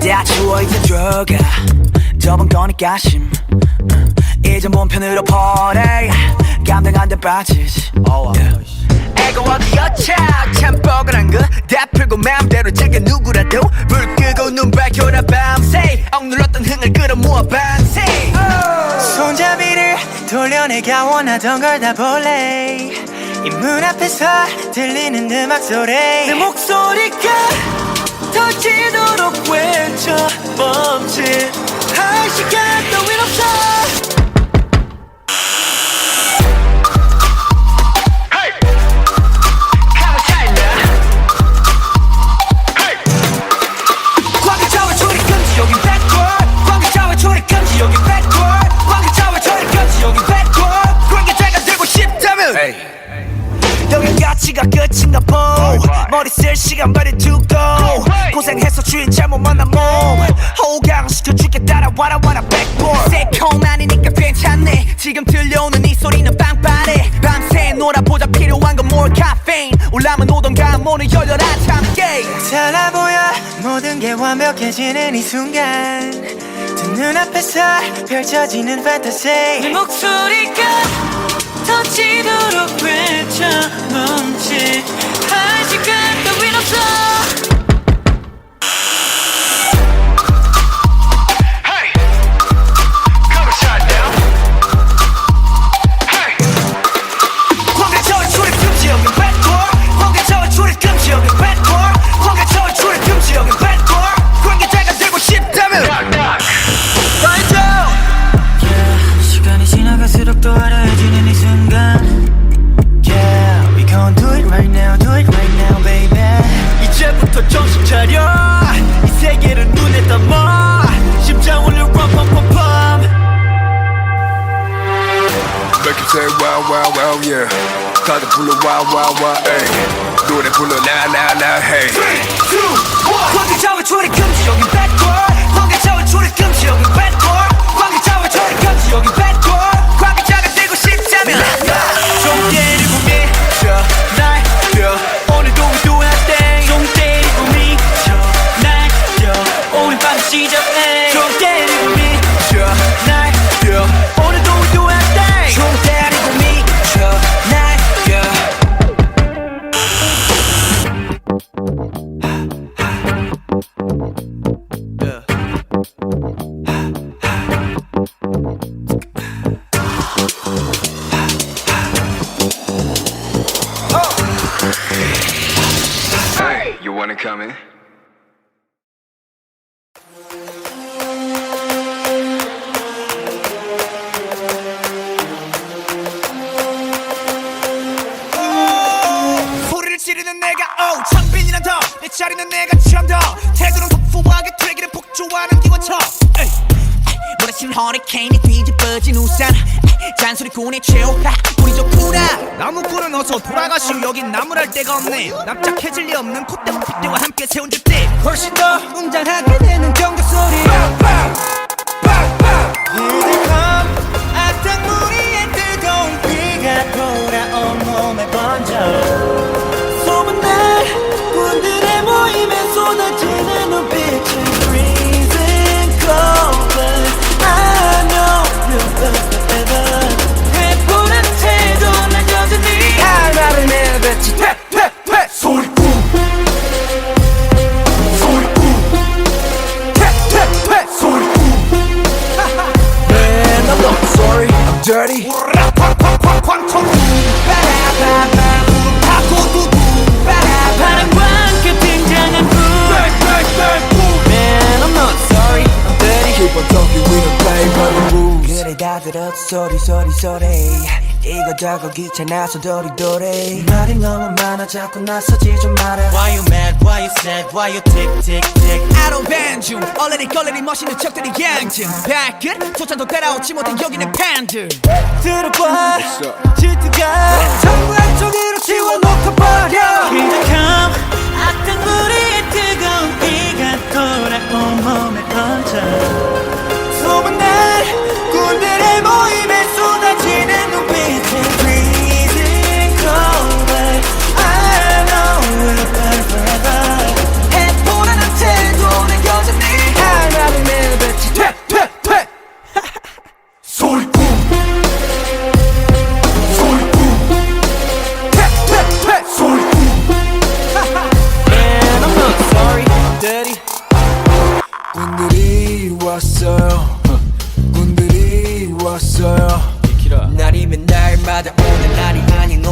다 추워 이제 들어가 저번 거니까 심 이제 몸 편으로 보내 감당 안 돼 빠지지 애가 어디였자 참 뻐근한 거 다 풀고 마음대로 즐겨 누구라도 불 끄고 눈 밝혀라 밤새 억눌렀던 흥을 끌어모아 밤새 손잡이를 돌려내가 원하던 걸 다 볼래 이 문 앞에서 들리는 음악 소리 내 목소리가 터지도록 외쳐 멈칫 할 시간 따윈 없어 여긴 가치가 끝인가 보 머리 쓸 시간 많이 두고 고생해서 주인 잘못 만난 몸 호강시켜줄게 따라와라 와라 백볼 새콤하니까 괜찮네 지금 들려오는 이 소리는 빵빠레 밤새 놀아보자 필요한 건 more caffeine 올라면 오던가 문을 열려라 참깨 달라 보여 모든 게 완벽해지는 이 순간 두 눈앞에서 펼쳐지는 판타지 내 목소리가 터지도록 외쳐 멈칫 할 시간 따윈 없어 Hey, come and shut down Hey 광개처럼 출입 금지 여긴 bad boy 광개처럼 출입 금지 여긴 bad boy 광개처럼 출입 금지 여긴 bad boy 관계자가 되고 싶다면 knock knock Find out yeah, 시간이 지나갈수록 더 알아해지는 이 순간 Yeah, we gon' do it right now, do it right now, baby 이제부터 정신 차려 이 세계를 눈에 담아 심장 울려 빰빰빰빰 Make it say wow wow wow yeah 다들 불러 wow wow wow ay 노래 불러 now now now hey 3, 2, 1 관계자와 출입 금지 여긴 bad boy 관계자와 출입 금지 여긴 bad boy 관계자와 출입 금지 여긴 bad boy 관계자가 되고 싶다면 좀 때리고 미쳐 날려 오늘도 we do our thing 좀 때리고 미쳐 날려 오늘 밤 시작해 좀 때리고 미쳐 날려 오늘도 we do our thing 좀 때리고 미쳐 날려 Hey, you wanna come in? 소리를 지르는 내가 창빈이란 더내 자리는 내가 참더 태도는 터프하게 되기를 폭주하는 기관총 몰아친 허리케인이 뒤집어진 우산 잔소리꾼의 최후 우리 좋구나 나무꾼은 어서 돌아가시오 여긴 나무랄 데가 없네 납작해질 리 없는 콧대와 핏대와 함께 세운 줏대 훨씬 더 웅장하게 되는 경적소리 악당무리의 뜨거운 비가 돌아온 몸에 번져 소문난 군들의 모임에 쏟아지는 눈빛은 freezing cold but I know you'll forever 해보는 태도 난 여전히 알바를 내뱉지 퇴퇴퇴 소리꾼 소리꾼 퇴퇴퇴 소리꾼 Man I'm not sorry I'm dirty 쾅쾅쾅쾅 빠라바바 파고두두 바람과 함께 등장한 불 Man I'm not sorry I'm dirty Keep on talking we don't play by the rules 그래 다 들었어 소리 소리 소리 이거저거 귀찮아서 도리도리 말이 너무 많아 자꾸 나서지 좀 마라 Why you mad, why you sad, why you tick tick tick I don't ban 중 얼레리 걸레리 멋있는 척들이 양심 발끝 소찬도 따라오지 못한 여기는 팬들 들어봐 What's up? 질투가 전부 한쪽으로 지워놓고 버려 긴장감 악당무리의 뜨거운 비가 돌아온 몸에 번져 소문난 군들의 모임에 쏟아지는 눈빛은 freezing cold but I know we'll burn forever 해보라는 태도 내 여전히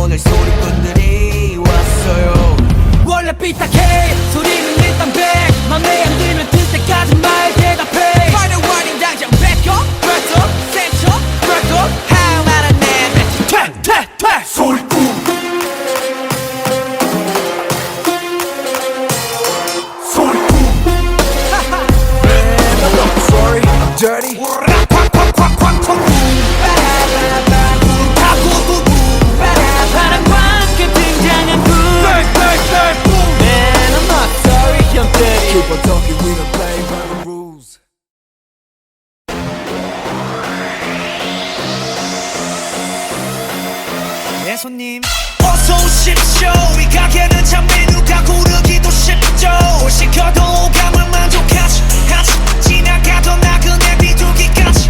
오늘 소리꾼들이 왔어요. 원래 삐딱해 소리는 일단 100 맘에 안 들면 들 때까지 말 대답해. Final warning 당장 back up press up set up press up how 말안 내 퇴 소리꾼 Sorry, I'm dirty. Keep on talking, we don't play by the rules. 네 손님 어서 오십시오. 이 가게는 참 메뉴가 고르기도 쉽죠. 뭘 시켜도 오감을 만족하지 지나가던 나그네 비둘기까지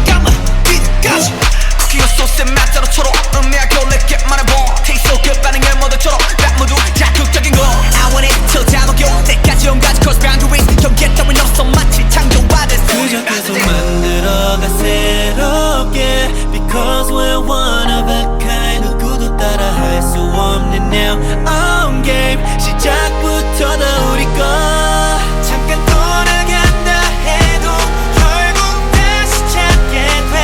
까마 비둘까지 쿠키와 소스의 맛대로 초록 음미하고 내게 말해봐. Taste so good 반응을 모두처럼 딱 모두 자극적인 거 I want it till 다 녹여 때까지 온가지 cross boundaries 경계 따윈 없어 마치 창조받은 그저 계속 만들어가 새롭게 Because we're one of a kind 누구도 따라 할 수 없는 now on game 시작부터 다 우리 거 잠깐 돌아간다 해도 결국 다시 찾게 돼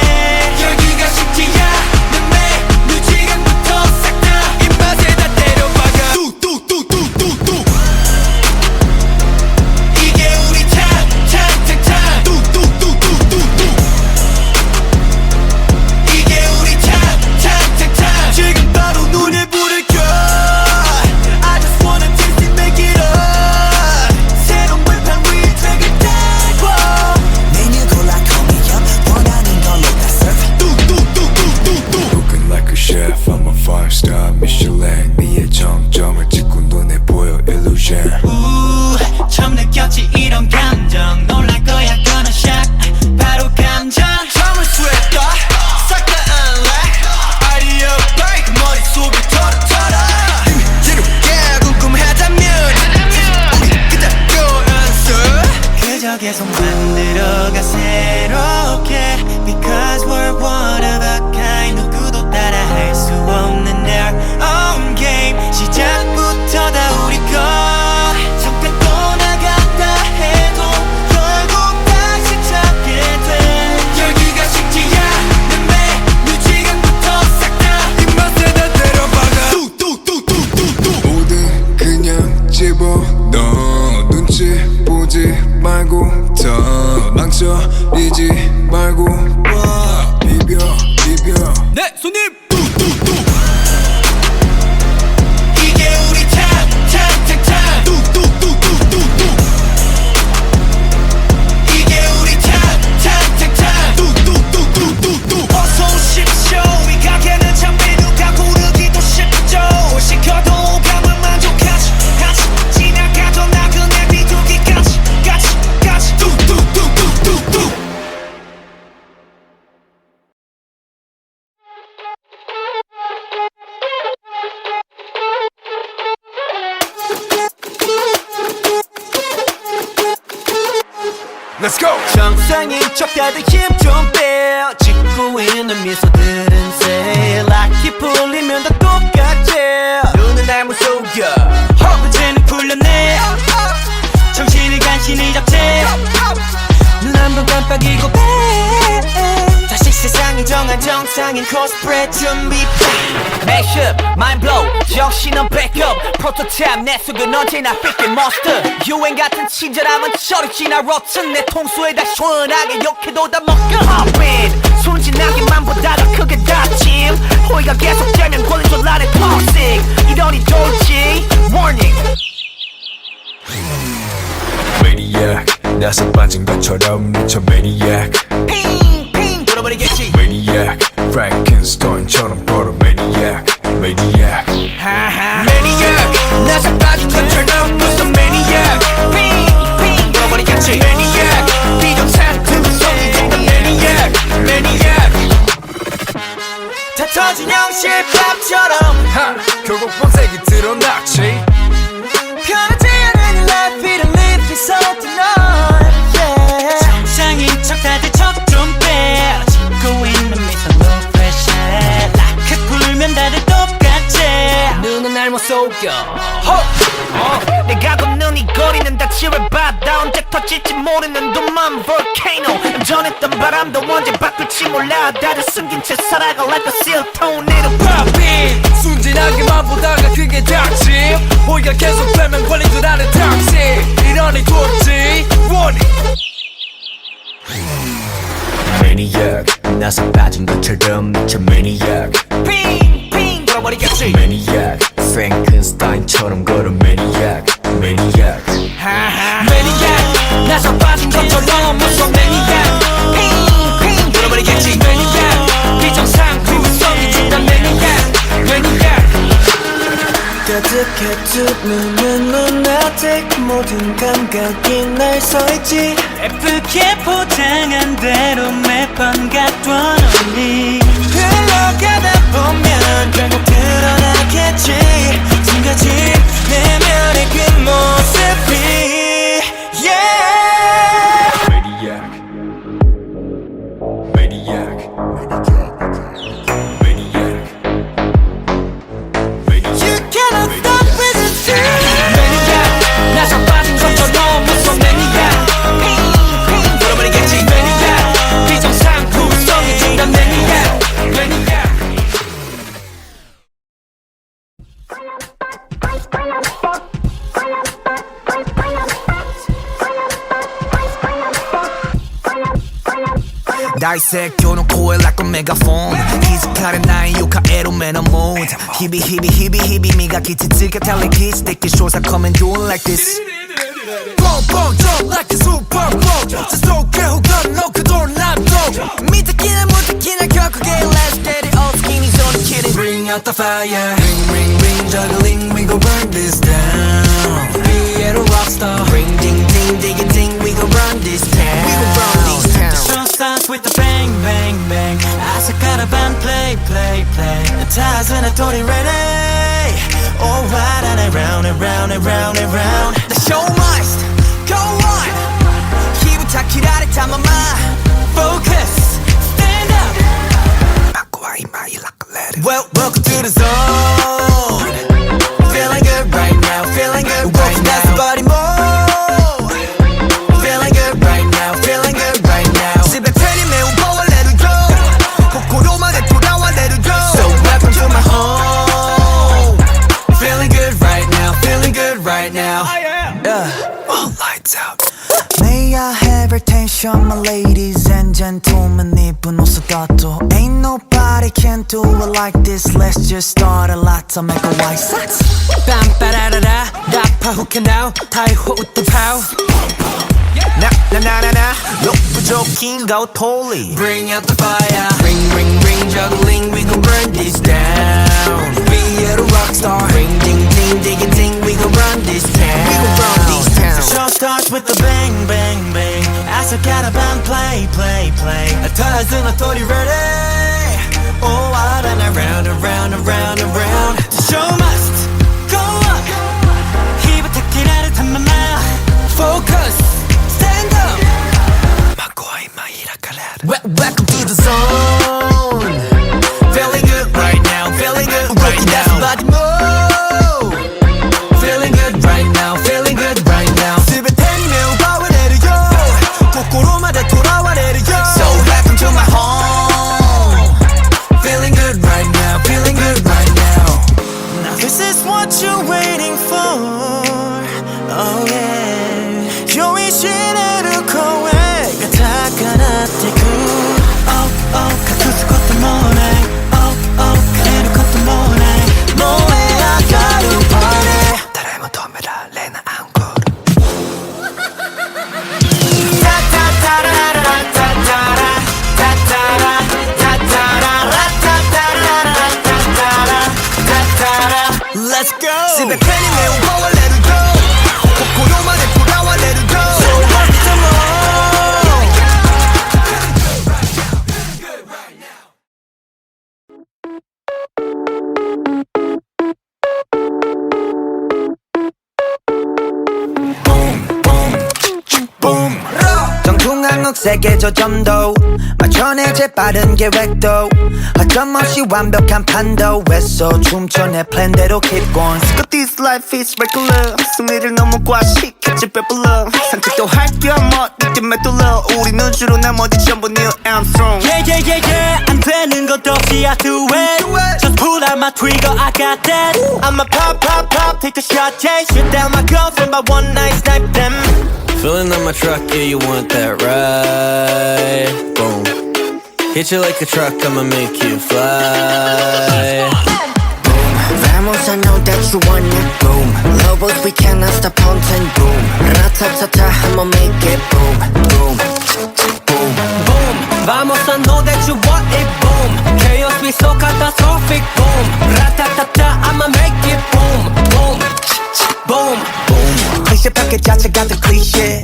여기가 쉽지 않은 메뉴 지금부터 싹 다 입맛에 다 때려박아 뚜뚜뚜뚜뚜뚜 이게 우리 탑탑탑탑 뚜뚜뚜뚜뚜뚜 이게 우리 탑탑탑탑 지금 바로 눈에 불을 켜 I just wanna taste it make it up 새로운 불판 위에 책을 달고 메뉴 골라 coming up 원하는 걸로 다 serve 뚜뚜뚜뚜뚜뚜 Cooking like a chef, I'm a 5-star Michelin 네의 정점을 찍고 눈에 보여 illusion 처음 느꼈지 이런 감정 놀랄 거야 gonna shock 바로 감정 잠을 쇠까 싹 다 unlock 아이디어 break 머릿속을 털어 지루게 궁금하다면 우리 그대로 answer 그저 계속 만들어가 새롭게 Because we're one of a kind 누구도 따라 할 수 없는 their own game 시작부터 다 우리 거 잠깐 떠나갔다 해도 결국 다시 찾게 돼 여기가 쉽지 않은 메뉴 지금부터 싹 다 입맛에 다 때려박아 뚜뚜뚜뚜뚜뚜 뭐든 그냥 집어넣어 눈치 보지 말고 더 망설이지 말고 와 비벼 네 손님 이게 우리 탑탑탑탑 뚜뚜뚜뚜뚜뚜 이게 우리 탑탑탑탑 뚜뚜뚜뚜뚜뚜 어서 오십시오. 이 가게는 참 메뉴가 고르기도 쉽죠. 뭘 시켜도 오감을 만족하지 지나가던 나그네 비둘기까지 뚜뚜뚜뚜뚜뚜 Let's go! 정상인 척 다들 힘 좀 빼 짓고 있는 미소들은 say 락이 풀리면 다 똑같지 눈은 날 무속여 허브제는 풀렸네 정신을 간신히 잡지 눈 한 번 깜빡이고 다시 세상이 정한 정상인 코스프레 준비 Mashup, mind blow, 정신은 backup 프로토타입 내 속은 언제나 fit monster 유행 같은 친절함은 저리 지나 rotten 내 통수에 다 시원하게 욕해도 다 먹여 Hop in, 순진하게만 보다 더 크게 다짐 호의가 계속되면 권리줄 나를 toxic 이러니 돌지 warning Maniac 나서 빠진 것처럼 미쳐 Maniac 핑핑 돌아버리겠지 Maniac Frankenstein처럼 걸어 Maniac Maniac 나서 빠진 것처럼 무슨 Maniac 핑핑 돌아버리겠지 Maniac 비정상 성이 된다 Maniac 다 터진 형실밥처럼 결국 본색이 드러났지 편하지 않은 life 이런 live it all tonight yeah 정상인 척 다들 척 좀 빼 짓고 있는 미소 no pressure 라크 불면 다들 속여 내가 걷는 이 거리는 다 지뢰바다 언제 터질지 모르는 둠만 볼케이노 전했던 바람도 언제 바꿀지 몰라 다들 숨긴 채 살아가 like a seal tornado 팝인 순진하게만 보다가 그게 닥치 호의가 계속되면 걸린 줄 아는 닥치 이러니 돌지 원이 Maniac 나서 빠진 것처럼 미쳐 Maniac 핑핑 돌아버리겠지 Maniac Frankenstein처럼 걸어 Maniac Maniac 매니악 나서 빠진 것처럼 무서운 매니악 핑핑 돌아버리겠지 매니악 비정상 구성이 준단 매니악 매니악 가득해 두 눈은 눈아직 모든 감각이 날 서있지 예쁘게 포장한 대로 매번 갖던 언니 흘러가다 보면 결국 드러나겠지 숨겨진 내면의 그 모습이 yeah Maniac Maniac Maniac You cannot stop with the truth 매니악 나서 빠진 것처럼 무서운 매니악 핑핑 돌아버리겠지 매니악 비정상 구성이 준단 매니악 매니악 날색 껴놓고 like a megaphone 기숙하는 나의 유카에로 man a mood 히비 히비 히비 히비 미가 기치치게 달린 기스티키 쇼사 come and do it like this Boom boom jump like a super bowl Just don't care who got no 그돌 람도 미특기나 무특기나 결국에 let's get it all skinny's on the kitty Bring out the fire Ring ring ring juggling we gon' burn this down 위에로 rockstar Ring ding ding ding ding we gon' run this town We gon' run this town Show starts with the bang bang bang 아삭하라반 play play play 타즈는 돌이 ready all right and around and round and round and round The show must go on 기부터 기다릴 time focus stand up 바꿔와 이마이 like a letter welcome to the zone feeling good right now feeling good right now body move feeling good right now feeling good right now 집에 편히 매운 거와 let it go 코코로만에 돌아와 let it go So welcome to my home feeling good right now feeling good right now all lights out May I have your attention my ladies and gentlemen 입은 옷을 놔둬 Ain't nobody can do it like this Let's just start a lot to make a white sox 빰빠라라라 나파 who can now 타이호 웃도 파우 나나나나나 욕부족인 거 totally Bring out the fire Ring ring ring juggling we gon' burn this down 위에로 rockstar Ring ding ding ding ding we gon' run this town We gon' run this town Show starts with the bang bang bang 아삭하라반 play play play 타즈는 돌이 ready all out and around and round and round and round The show must go on 히부터 기다릴 탐만 focus stand up 바꿔와 이마이 like a letter Welcome to the zone feeling good right now feeling good right now body move feeling good right now feeling good right now 집에 태니 매우 바와 내려요 코코로마다 돌아와 내려요 So welcome to my home feeling good right now feeling good right now Now this is what you're waiting for oh yeah 요이 시내를 코웨가 다가났대고 oh oh 가쿠스 것도 모네 oh oh 가래를 것도 모네 뭐해 아까루 party 따라해만 도메라 레나 앙코르 Let's go 집에 편히 매운 거와 let it go 코코로만에 돌아와 let it go So what is the more 정중앙 세게 조점도 맞춰내 재빠른 계획도 어쩌없이 완벽한 판도 했어 춤춰 내 플랜대로 keep going But this life is regular 승리를 너무 과식했지 배불러 산책도 할겸 어디쯤에 뚫러 우리는 주로 나머지 전부 Neil Armstrong 안 되는 것도 없이 I do it Just pull out my trigger I got that I'ma pop pop pop take a shot yeah shoot down my girlfriend by one night snipe them Filling up my truck, yeah, you want that ride? Boom. Hit you like a truck, I'ma make you fly. Vamos, I know that you want it, boom Lobos, we cannot stop haunting, boom Ratatata, I'ma make it, boom Boom, boom Boom Vamos I know that you want it Boom Chaos be so catastrophic Boom Ratatata I'ma make it Boom Boom Boom 클리셰 패킷 자체가 더 클리셰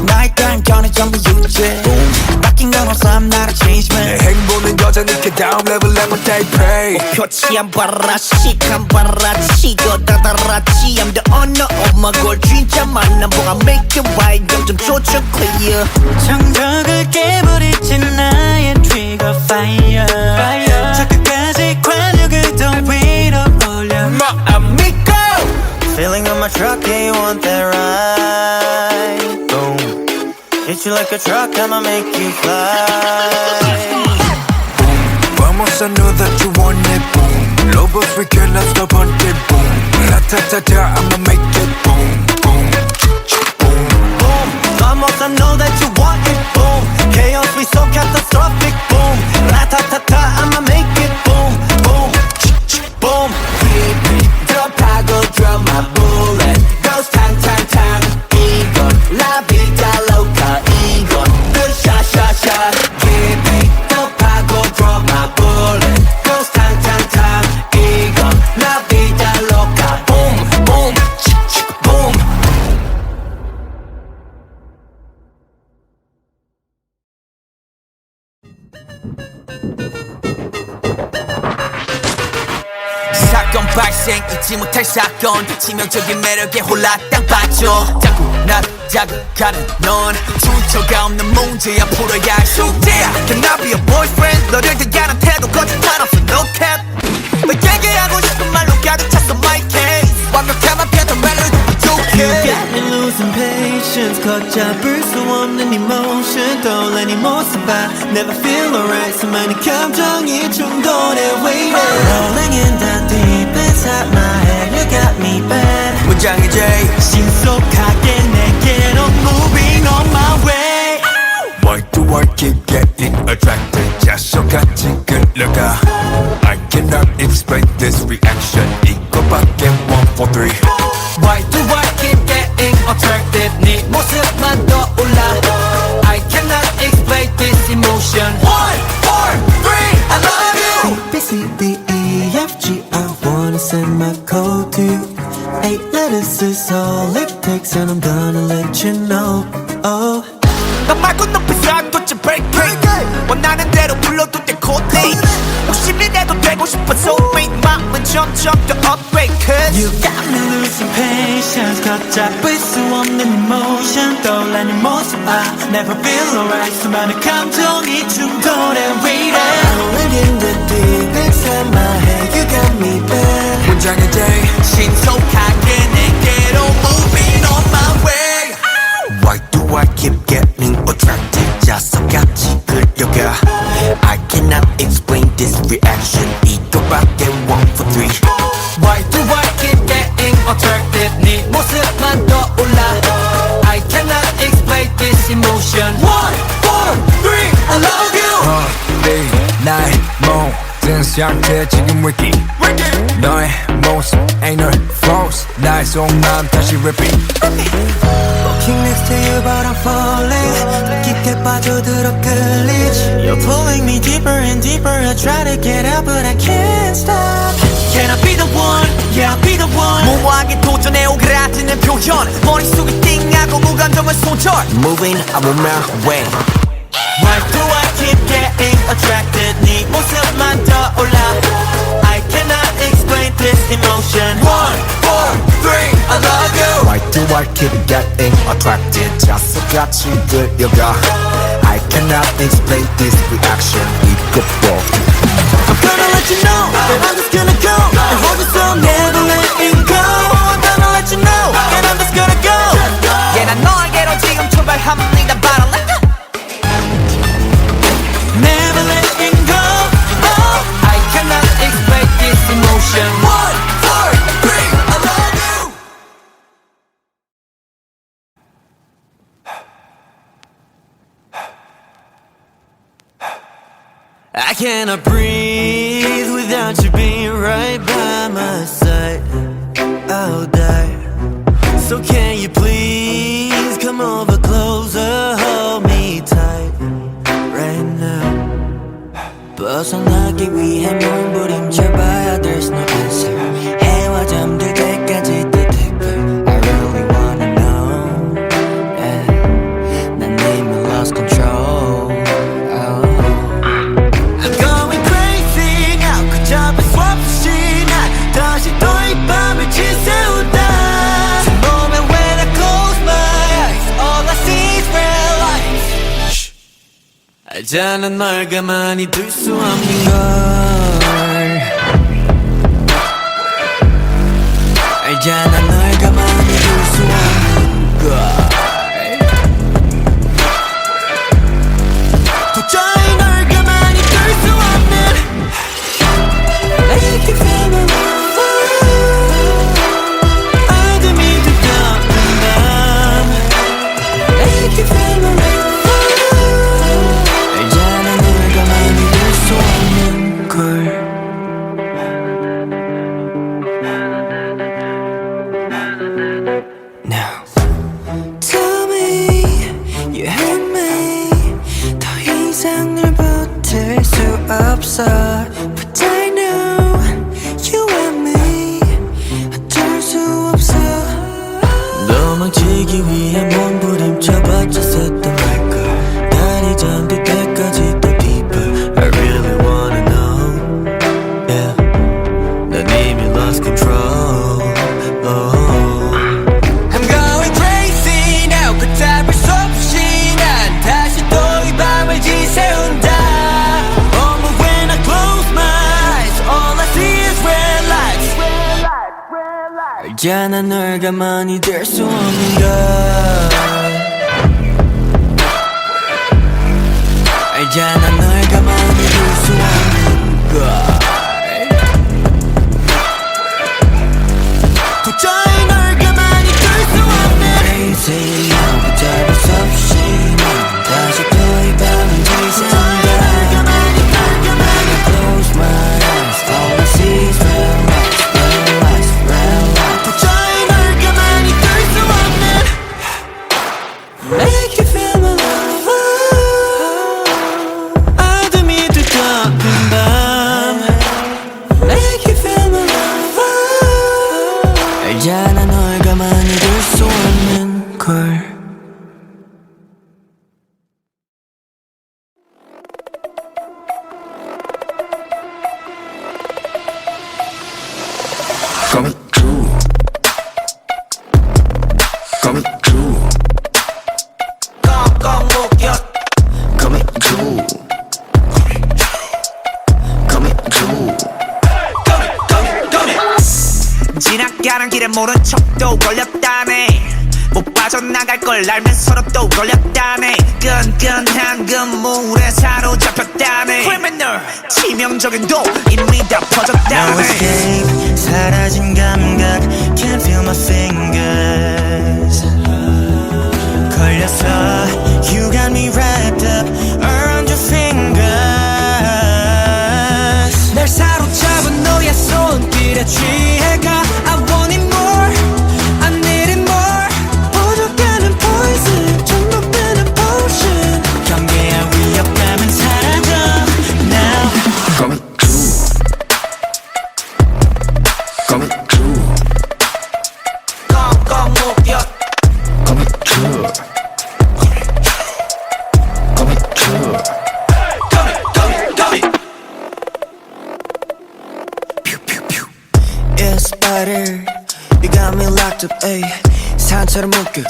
나의 단견은 전부 유죄 바뀐 건 없어 I'm not a change man 내 행보는 여전히 그 다음 레벨 level they pray 표치 안 봐라 시간 봐라 치고 다다라치 I'm the owner of my goal 진짜 만남 보가 make it right 점점 조절 clear 정적을 깨버리지 나의 trigger fire 저 끝까지 관력을 더 위로 올려 amigo Feeling on my truck, yeah, you want that ride Boom Hit you like a truck, I'ma make you fly Vamos, I know that you want it, boom Lobos, we cannot stop until boom Ratatata, I'ma make it boom Boom, boom Boom Vamos, I know that you want it Boom Chaos, we so catastrophic Boom Ratatata, I'ma make it boom Boom, boom 드롭하고 drop my bullet Goes tang tang tang 이건 La vida loca 이건 Shot shot shot Keep it 드롭하고 drop my bullet Goes tang tang tang 이건 La vida loca Boom boom boom 사건 발생 잊지 못할 사건 치명적인 매력에 홀라 땅 빠져 자꾸 날 자극하는 넌 출처가 없는 문제야 풀어야 할 숙제야 Can I be a boyfriend 너를 대하는 태도 거짓말 없어 no cap 너에게 하고 싶은 말로 가득 찼어 my case 완벽함만 피했던 멜로디 부족해 You got me losing patience 걷잡을 수 없는 emotion 떠올리니 모습 봐 Never feel alright 수많은 감정이 충돌해 waiting Rolling in the deep inside my head You got me bad 문장이 J 신속하게 내게로 moving on my way Why do I keep getting attracted 자석같이 끌려가 I cannot explain this reaction 이거밖에 1, 4, 3 Why do I keep getting attracted 네 모습만 떠올라 I cannot explain this emotion 1, 4, 3 I love you B, C, D, E, F, G I wanna send my code to you 8 letters is all it takes and I'm gonna let you know Oh 너 말고 높이서 도대체 break 원하는 대로 불러도 돼 코디 욕심이 내도 되고 싶어 soulmate 마음은 점점 더 upgrade Cause You got me losing patience 걷잡을 수 없는 emotion 떠올리는 모습 I never feel alright 수많은 감정이 충돌해 waiting Rolling in the deep inside my head You got me bad 문장의 J 신속하게 내게로 moving on my way Why do I keep getting attracted 자석같이 끌려가 I cannot explain this reaction 이거밖에 1, 4, 3 Why do I keep getting attracted 네 모습만 떠올라 I cannot explain this emotion 1, 4, 3 I love you 네 나의 모든 상태 지금 위기 너의 모습 ain't no flaws 나의 속마음 다시 repeat Walking next to you but I'm falling 깊게 빠져들어 끌리지 You're pulling me deeper and deeper I try to get out but I can't stop Can I be the one? Yeah I'll be the one 무모하게 도전해 오그라드는 표현 머릿속이 띵하고 무감정은 손절 Moving I'm on my way Why do I keep getting attracted 네 모습만 떠올라 I cannot explain this emotion 1, 4, 3 I love you Why do I keep getting attracted 자석같이 끌려가 I cannot explain this reaction 이것도 I'm gonna let you know that I'm just gonna go and hold you so never letting go. I'm gonna let you know and I'm just gonna go. Yeah, 난 너에게로 지금 출발합니다. 바로 let go. Never letting go. Oh, I cannot explain this emotion. 1, 4, 3, I love you. I cannot breathe without you being right by my side. I'll die. So can you please come over closer, hold me tight right now. 벗어나기 위해 몸부림쳐봐야 there's no answer. 해와 잠들 때까지 또 deeper. I really wanna know. Yeah. 난 이미 lost control. Oh. I'm going crazy now. 걷잡을 수 없이 난 다시 또 이 밤을 지새우다. 제 몸에 when I close my eyes, all I see is red lights. 알잖아 널 가만히 둘 수 없는 걸. 알잖아 널 가만히 둘 수 없는 걸. 도저히 널 가만히 둘 수 없는. Make you feel my love. 어둠이 두꺼운 밤. Make you feel my love. 알잖아 널 가만히 둘 수 없는 걸. Now Tell me you hurt me. 더 이상 널 버틸 수 없어. But I know you and me. 어쩔 수 없어. 도망치기 위해 몸부림쳐봤자 샜던 말걸. 날이 잠들 때까지 또 deeper. I really wanna know. Yeah. 난 이미 lost control. Oh. I'm going crazy now. 걷잡을 수 없이 난 다시 또 이 밤을 지새운다. Oh, but when I close my eyes, all I see is red lights. 알잖아 널 가만히 둘 수 없는 걸. 알잖아 널 가만히 둘 수 없는 걸. 도저히 널 가만히 둘 수 없는. Crazy now 걷잡을 수 없이 난 다시 또 이 밤을 지새운다. Close my eyes, all I see is red lights, red lights, red lights. 도저히 널 가만히 둘 수 없는. Make you feel my love. 어둠이 두꺼운 밤. Make you feel my love. 알잖아 널 가만히 둘 수 없는 걸. Coming true Coming true Coming true Coming true 지나가는 길에 모른 척도 걸렸다네. 못 빠져나갈 걸 알면서도 또 걸렸다네. 끈끈한 그물에 사로잡혔다네. Criminal 치명적인 도 이미 다 No 퍼졌다네. escape. 사라진 감각. Can't feel my fingers. 걸렸어. You got me wrapped up around your fingers. 날 사로잡은 너의 손길에 취해가. I want it more. I need it more. 부족하는 poison. 중독되는 potion. 경계한 위협감은 사라져. Now Coming true Coming true Coming true Coming true It's better. You got me locked up, ayy. 산처럼 묶여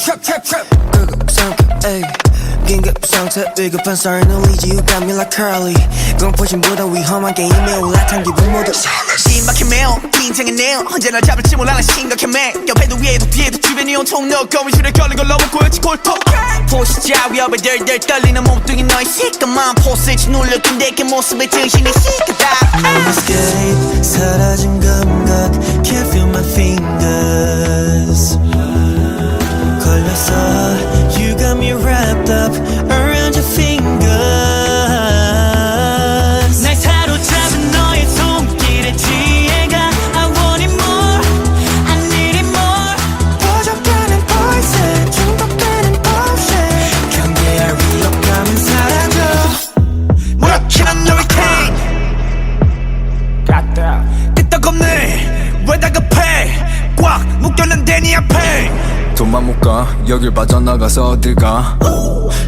끄고 삼켜 에이 긴급 상태 위급한 썰 놀리지 You got me like Curly 공포심보다 위험한 게임에 올라탄 기분 모두 심박해 매우 긴장해 내요 언제 날 잡을지 몰라 난 심각해 매 옆에도 위에도 뒤에도 주변이 온통 너 거미줄에 걸린 걸 너무 꼬였지 골통 포시자 위협에 덜덜 떨리는 몸뚱이 너의 시커먼 포스지 눌려 근데 모습에 정신이 시끄다 Escape 사라진 감각 Can't feel my fingers 걸렸어 You got me wrapped up around your fingers 날 사로잡은 너의 손길에 취해가 I want it more, I need it more 부족하는 poison 중독되는 potion 경계할 위협감은 사라져 무력해난 너의 pain 끄떡없네 왜 다급해 꽉 묶여난 네 앞에 돈만 못 가 여길 빠져나가서 어딜 가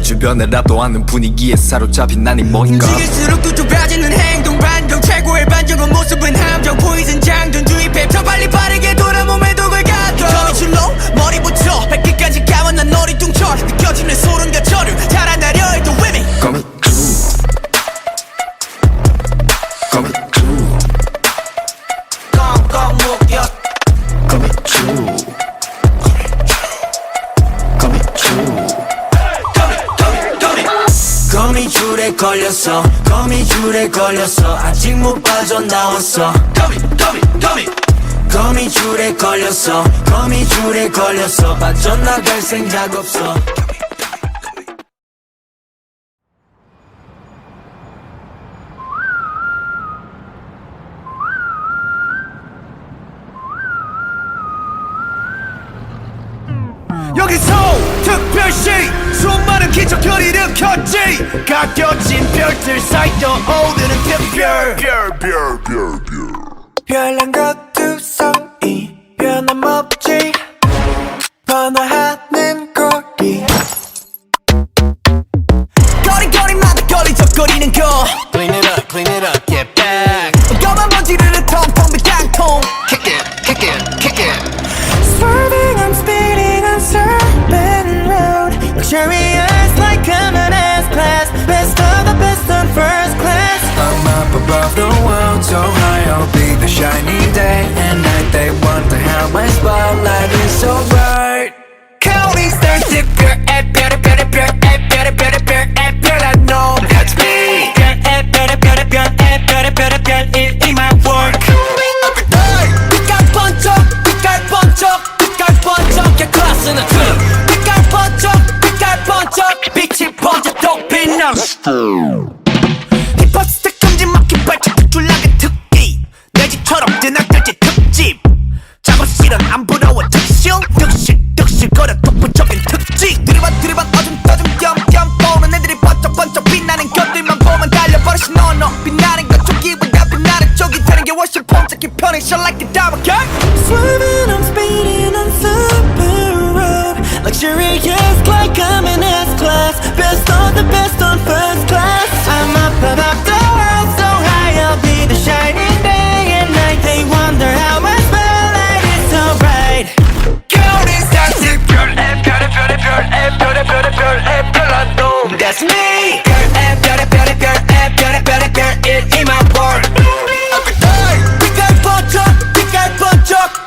주변에 랍도 않는 분위기에 사로잡힌 난이 뭔가 움직일수록 또 좁아지는 행동 반동 최고의 반전은 모습은 함정 포이즌 장전 주입해 더 빨리 빠르게 돌아 몸에 독을 가둬 거미줄로 머리부터 발끝까지 감은 난 너리 뚱쳐 느껴지는 소름과 저류 달아나려 해도 위미 Coming true Coming true 꽁꽁 묶여 Coming true Coming true 거미줄에 걸렸어 거미줄에 걸렸어 아직 못 빠져나왔어 거미줄에 걸렸어 거미줄에 걸렸어 빠져나갈 생각 없어 여기서 특별시 수많은 기적을 일으켰지 가껴진 별들 사이 떠오르는 별난 것두성이 변함없지 번화하는 거리 거리거리마다 걸리적거리는 거 Clean it up, get back 검은 먼지를 텅텅 빈 깡통 Swerving, I'm speeding on Serpent Road Luxurious like common S-Class Best of the best on first class I'm up above the world so high I'll be the shining day and night They wonder how my spotlight is so bright Counting stars 특별 별의 별난 놈 That's me 별의 it in my work 빛깔 번쩍 야 클래스는 빛깔 번쩍 빛이 번쩍 또 빛나 힙합 스택 금지 막힌 발짝 줄라긴 특기 내 집처럼 드나들지 특집 작업실은 안 부러워 득실거려 독보적인 특징 들이받 어둠 겸 보는 애들이 번쩍 빛나는 것들만 보면 달려버리시 너 빛나는 것 쪽이보다 빛나는 쪽이 되는 게 훨씬 폼잡기 편해 Shine like a diamond girl Swerving, I'm speeding on Serpent Road Luxurious like I'm in S-Class Best of the best on first class I'm up above the world so high I'll be the shining day and night They wonder how my spotlight is so bright Counting stars 특별 별난 놈 That's me 별의 it in my world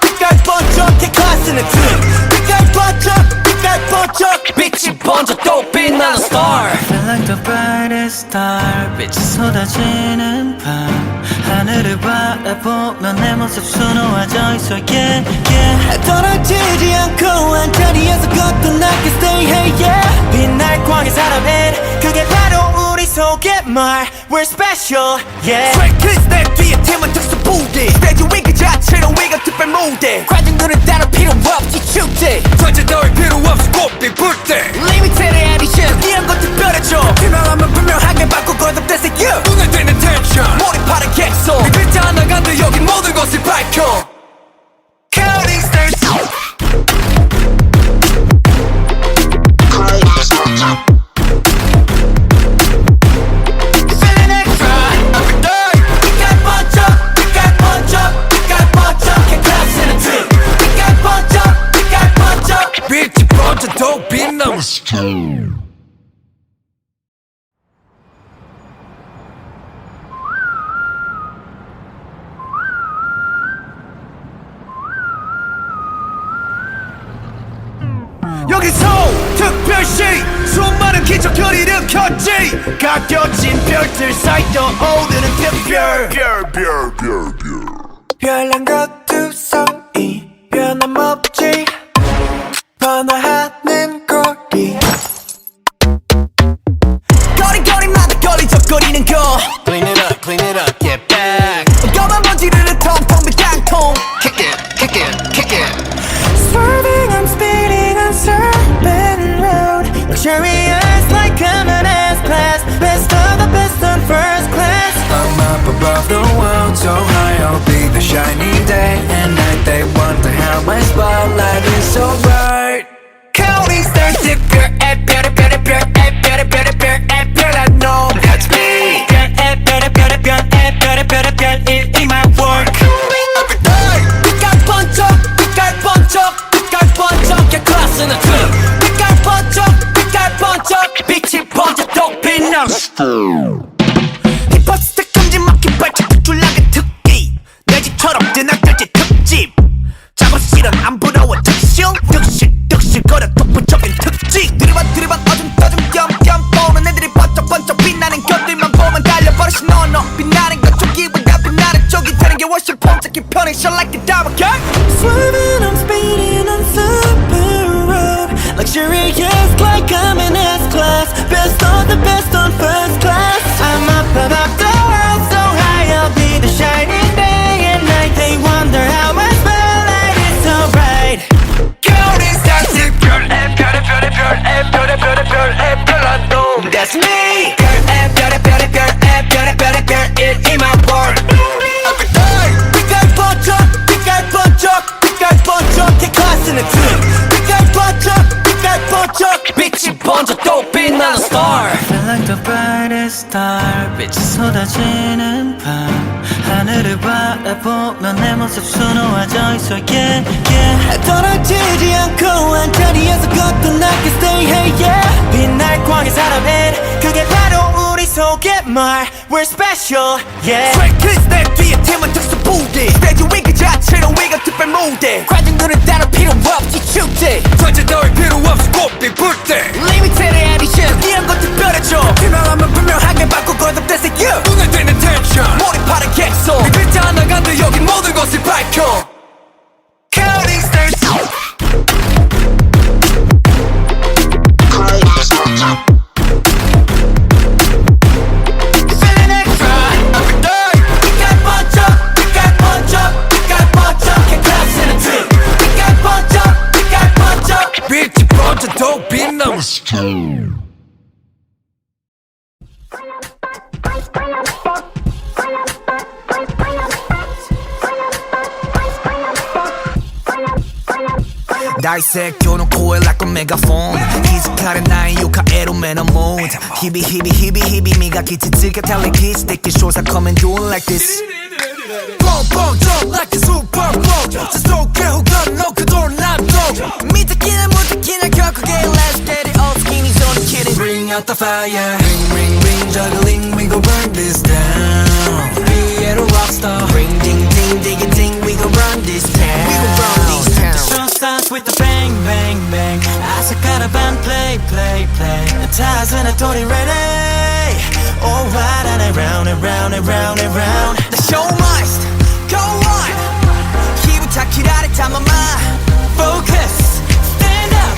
빛깔 번쩍 개 클래스는 빛깔 번쩍 빛이 번쩍 또 빛나는 star Feel like the brightest star 빛이 쏟아지는 밤 하늘을 바라보면 내 모습 수놓아져 있어 yeah yeah 떨어지지 않고 한자리에서 걷던 I can stay hey yeah 빛날 광의 사람엔 그게 바로 우리 속의 말 We're special yeah Straight 내 뒤에 팀은 특수 부대 스테이지 위 그 자체로 위가 특별 무대 관중들은 따로 필요 없지 축제 전체 너의 필요 없이 꽃빛 불때 Limited edition 이런 거 특별해져 분명하면 분명하게 바꾸거든 That's it you 눈에 띄는 텐션 몰입하는 객석 그 글자 하나 간다 여기 모든 것을 밝혀 Counting stars Feeling extra every day 빛깔 번쩍 개 클래스는 빛깔 번쩍 여기서 특별시 수많은 기적을 일으켰지 가려진 별들 사이 떠오르는 특별 별난 것두성이 변함없지 번화하는 거리 거리거리마다 걸리적거리는 거 Clean it up, get back. 검은 먼지를 텅텅 빈 깡통 Kick it. Swerving, I'm speeding on Serpent Road Luxurious like coming S-Class Best of the best on first class I'm up above the world, so high I'll be the shining day and night. They wonder how my spotlight is so bright. Counting stars 특별 별별한 놈 That's me 별 in my work Every day 빛깔 번쩍 야 클래스는 트름 빛깔 번쩍 빛이 번쩍 또 빛나 힙합 스택 큼지막히 발짝 줄라게 특기 내 집처럼 드나들지 특집 작업실은 안 부러워 득실 거려 독보적인 특징 드리밭 어줌 겸 보는 애들이 번쩍 빛나는 것들만 보면 달려버리시 너 빛나는 것 쪽이보다 빛나는 쪽이 되는 게 훨씬 폼잡기 편해 Shine like the diamond gang Swerving, I'm speeding on Serpent Road Luxurious like coming S-Class Best of the best on first class I'm up above the world so high I'll be the shining day and night They wonder how my spotlight is so bright Counting stars 특별 별한 놈 That's me 별 in my world Every day 빛깔 번쩍 개 클래스는 트름 빛깔 번쩍 빛이 번쩍 또 빛나는 star Feel like the brightest star 빛이 쏟아지는 밤 하늘을 바라보면 내 모습 수놓아져 있어 yeah yeah 떨어지지 않고 한자리에서 걷던 I can stay hey yeah 빛날 광의 사람은 그게 바로 우리 속의 말 We're special yeah Straight kids 내 뒤에 팀은 특수 부대 스테이지 위 그 자체로 위가 특별 무대 관중들은 따로 필요 없지 축제 전체 너의 필요 없이 꽃빛 불때 Limited edition 이런 거 특별해져 유명하면 분명하게 바꾸고 거듭돼서 you 눈에 띄는 텐션 몰입하는 객석 그 글자 하나 간들 여기 모든 것을 밝혀 Counting stars Feeling extra every day 빛깔 번쩍 개 클래스는 트름 빛깔 번쩍 빛이 번쩍 또 빛나 날색 켜놓고 like a megaphone 기숙하는 나의 유카에로 man a mood 히비 미가기 찢을게 달리 기스 떼기 쇼사 come and do it like this 뻥뻥 jump like a super bowl 스스로게 혹은 너 그돌 람도 미특기나 무특기나 결국에 let's get it all skinny's on the kidding bring out the fire ring juggling we gon' burn this down 위에로 rockstar ring ding ding we gon' run this town we gon' run this town The show starts with the bang bang bang 아삭하라반 play 타즈는 돌이 ready Alright and round and round and round and round The show must go on 기분 차키라를 담아마 Focus Stand up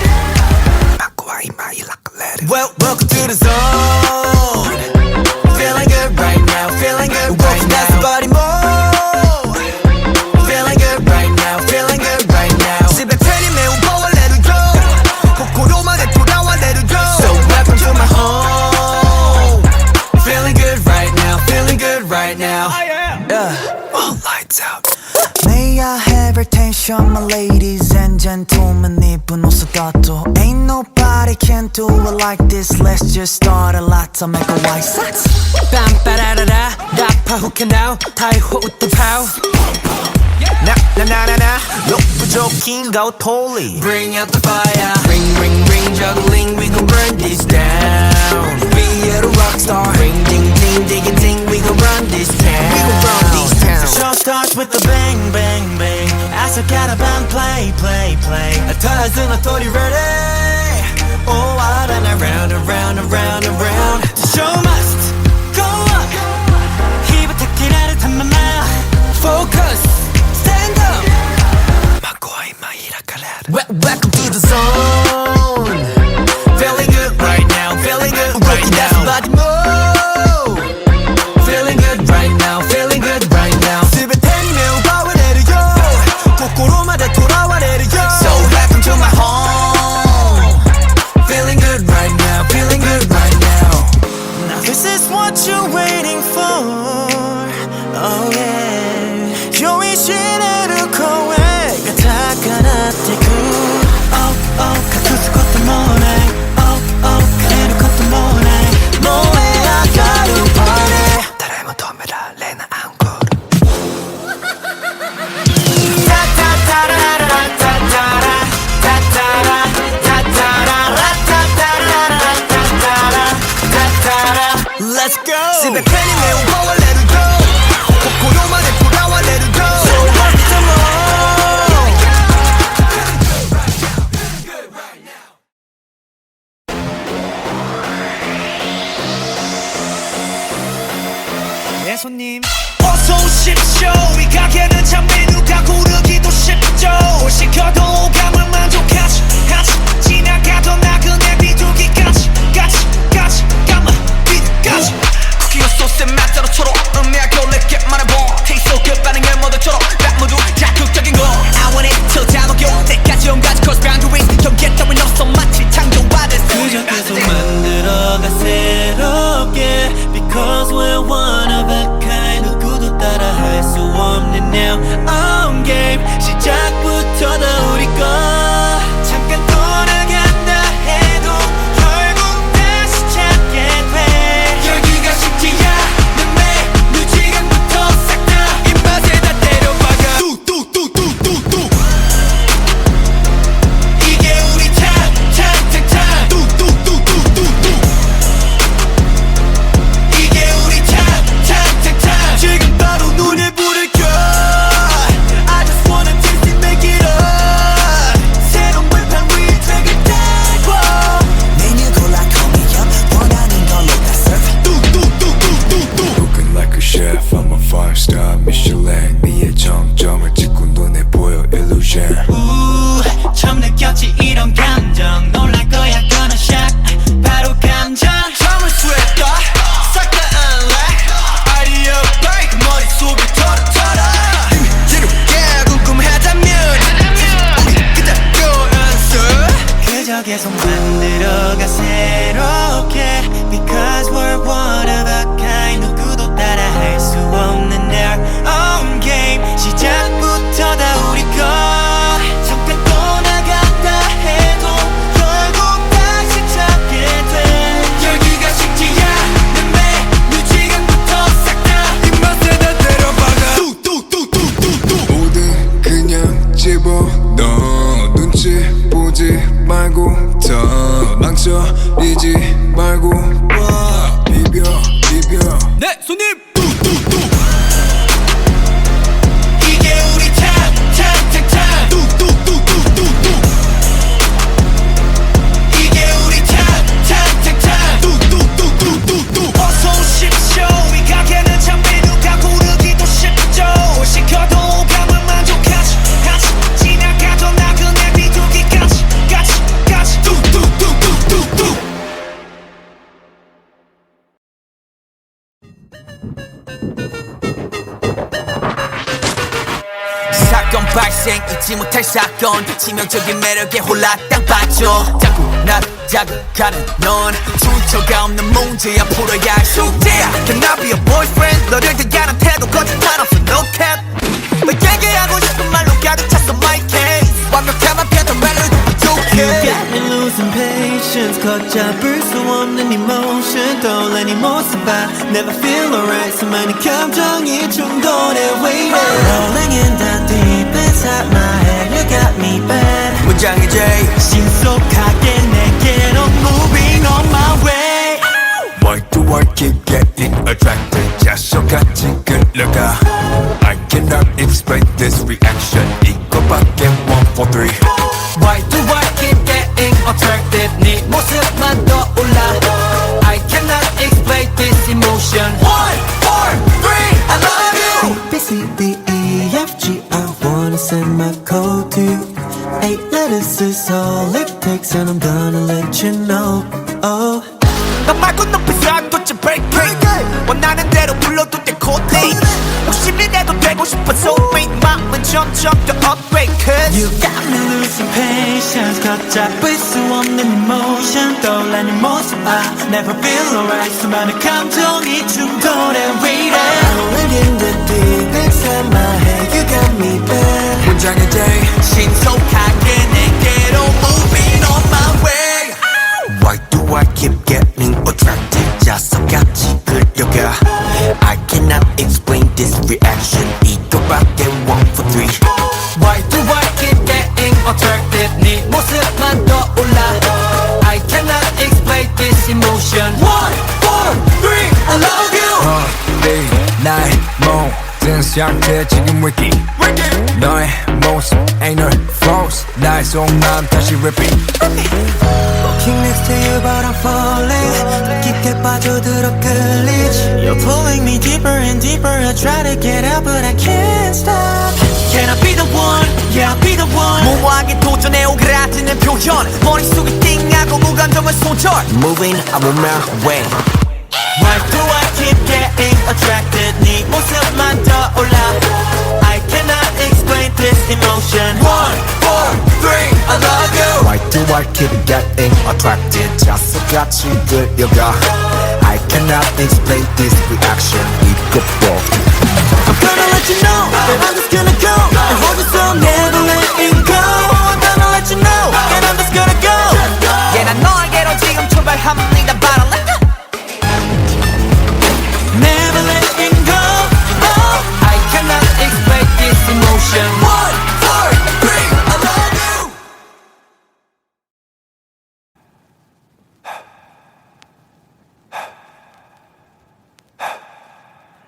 바꿔와 이마이 like a letter Welcome to the zone Feeling good right now Feeling good right now Body move Feeling good right now Feeling good right now 집에 편히 매운 거와 let it go 코코로만에 돌아와 let it go So welcome to my home Feeling good right now Feeling good right now All lights out May I have your attention my ladies and gentlemen 이쁜 옷을 떴도 Ain't nobody can do it like this Let's just start a lot to make a white sox 빰빠라라라 라파 who can now 타이호 웃던 파우 나나나나나 높은 부족인가 totally Bring out the fire Ring ring ring juggling we gon' burn this down Be a rock star Ring ding ding ding ding we gon' run this town We gon' run this town The show starts with the bang bang bang As I got a band play play play A thousand a totally ready Oh out and around around around around The show must go on 힘을 기라를 탄 맘아 Focus Stand up Welcome to the zone Feeling good right now Feeling good right now body move Feeling good right now Feeling good right now 스베테니메 우바와 내려요 거꾸로마다 돌아와 내려요 So welcome to my home Feeling good right now Feeling good right now Now this is what you're waiting for Oh yeah 요이 시내를 거해 가타가나테 그 Oh oh 가투스 것도 모네 Oh oh 그래도 것도 모네 뭐해 아까루 party 따라해만 도메라 레나 앙코르 타타타라라타타라 타타라 타타라 라타타라라타타라 타타라 Let's go 스베페니 매우 보아 let it go 코코로마데 돌아와 let it go So what is the more 네 손님 어서 오십시오 이 가게는 참 메뉴가 고르기도 쉽죠 뭘 시켜도 오감을 만족하지 하지 지나가던 나그네 비둘기까지 까지 까만 비둘까지 쿠키와 소스의 맛 따로 초록 음미하고 내게 말해봐 Taste so good 반응을 모두처럼 딱 모두 자극적인 거 I want it till 다 녹여 때까지 온가지 cross boundaries 경계 따윈 없어 마치 창조받은 그저 계속 만들어가 새롭게 Because we're one of a kind 누구도 따라 할 수 없는 now On game 시작부터 다 우리 거 잠깐 돌아간다 해도 결국 다시 찾게 돼 여기가 쉽지 않은 메뉴 지금부터 싹 다 입맛에 다 때려박아 뚜뚜뚜뚜뚜뚜 이게 우리 탑탑탑탑 뚜뚜뚜뚜뚜뚜 이게 우리 탑탑탑탑 지금 바로 눈에 불을 켜 I just wanna taste it make it up 새로운 불판 위에 책을 달고 메뉴 골라 call me up 원하는 걸로 다 serve 뚜뚜뚜뚜뚜뚜 Looking like a chef, I'm a 5-star Michelin 네의 정점을 찍고 눈에 보여 illusion 처음 느꼈지 이런 감정 놀랄 거야 gonna shock 바로 감정 잠을 쇠까 싹 다 unlock 아이디어 break 머릿속을 털어 지루게 궁금하다면 우리 그대로 answer 그저 계속 만들어가 새롭게 Because we're one of a kind 누구도 따라 할 수 없는 their own game 시작부터 다 우리 거 잠깐 떠나갔다 해도 결국 다시 찾게 돼 여기가 쉽지 않은 메뉴 지금부터 싹 다 입맛에 다 때려박아 뚜뚜뚜뚜뚜뚜 뭐든 그냥 집어넣어 눈치 보지 말고 더 망설이지 말고 와 비벼 네 손님 이게 우리 탑탑탑탑 뚜뚜뚜뚜뚜뚜 이게 우리 탑탑탑탑 뚜뚜뚜뚜뚜뚜 어서 오십시오 이 가게는 참 메뉴가 고르기도 쉽죠 뭘 시켜도 오감을 만족하지 하지 지나가던 나그네 비둘기까지 까지 뚜뚜뚜뚜뚜뚜 사건 발생 잊지 못할 사건 치명적인 매력에 홀라 땅 빠져 자꾸 나를 자극하는 넌 출처가 없는 문제야 풀어야 할 숙제야 Can I be a boyfriend 너를 대하는 태도 거짓말 없어 no cap 너에게 하고 싶은 말로 가득 찼어 my case 완벽함만 피했던 멜로디 부족해 Got me losing patience 걷잡을 수 없는 emotion 떠올리니 모습 봐 Never feel alright 수많은 감정이 충돌해 waiting Rolling in the deep inside my head You got explain this reaction 이거밖에 1, 4, 3 Why do I keep getting attracted 네 모습만 떠올라 I cannot explain this emotion 1, 4, 3 I love you B, C, D, E, F, G I wanna send my code to you 8 letters is all it takes and I'm gonna let you know oh. 너 말고 높이서 도대체 break 원하는 대로 불러도 돼 코딩 욕심이 내도 되고 싶어서 wait 마음은 점점 더 upgrade cause You got me losing patience 걷잡을 수 없는 emotion 떠올라는 모습 I never feel alright 수많은 감정이 충돌해 waiting I'm in the deep inside my head You got me back 문장의 day 신속하게 내게로 moving on my way Why do I keep getting attracted 자석같이 끌려가 I cannot explain this reaction 이거밖에 1, 4, 3 Why do I keep getting attracted 네 모습만 떠올라 I cannot explain this emotion 1, 4, 3 I love you 네 나의 모든 상태 지금 위기 너의 모습 ain't no flaws 나의 속마음 다시 repeat Walking next to you but I'm falling 더 깊게 빠져들어 끌리지 You're pulling me deeper and deeper I try to get out but I can't stop Can I be the one? Yeah I'll be the one 무모하게 도전해 오그라드는 표현 머릿속이 띵하고 무감정은 손절 Moving I'm on my way Why do I keep getting attracted 네 모습만 떠올라 I cannot explain this emotion 1, 4, 3 I love you Why do I keep getting attracted 자석같이 끌려가 I cannot explain this reaction 이것도 I'm gonna let you know that I'm just gonna go and hold you so never letting go I'm gonna let you know and I'm just gonna go Yeah 난 너에게로 지금 출발합니다 But I let go Never letting go oh. I cannot explain this emotion 1, 4, 3 I love you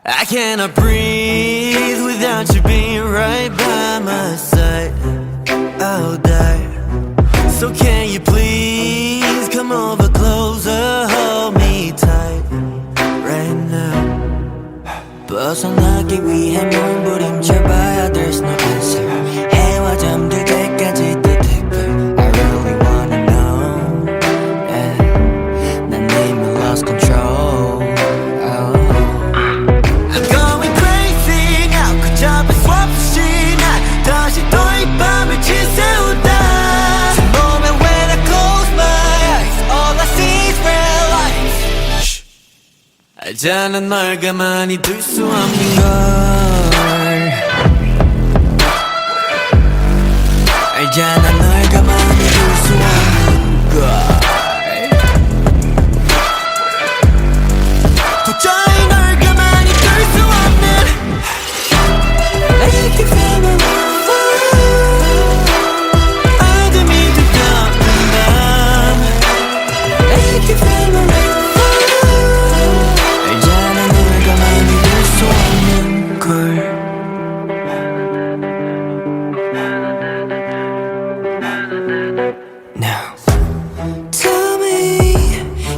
I cannot breathe without you being right by my side I'll die So can you please come over closer Hold me tight right now 벗어나기 위해 몸부림쳐봐야 There's no answer 해와 잠들 때까지 또 댓글 I really wanna know yeah. 난 이미 lost control oh. I'm going crazy now 걷잡을 수 없이 난 다시 또 이 밤을 지새우다 moment when I close my eyes All I see is red lights 알잖아 널 가만히 둘 수 없는 걸 알잖아 널 가만히 둘 수 없는 걸 도저히 널 가만히 둘 수 없는 I can feel my love 어둠이 두껍은 밤 I can feel my love 알잖아 널 가만히 둘 수 없는 걸 Now Tell me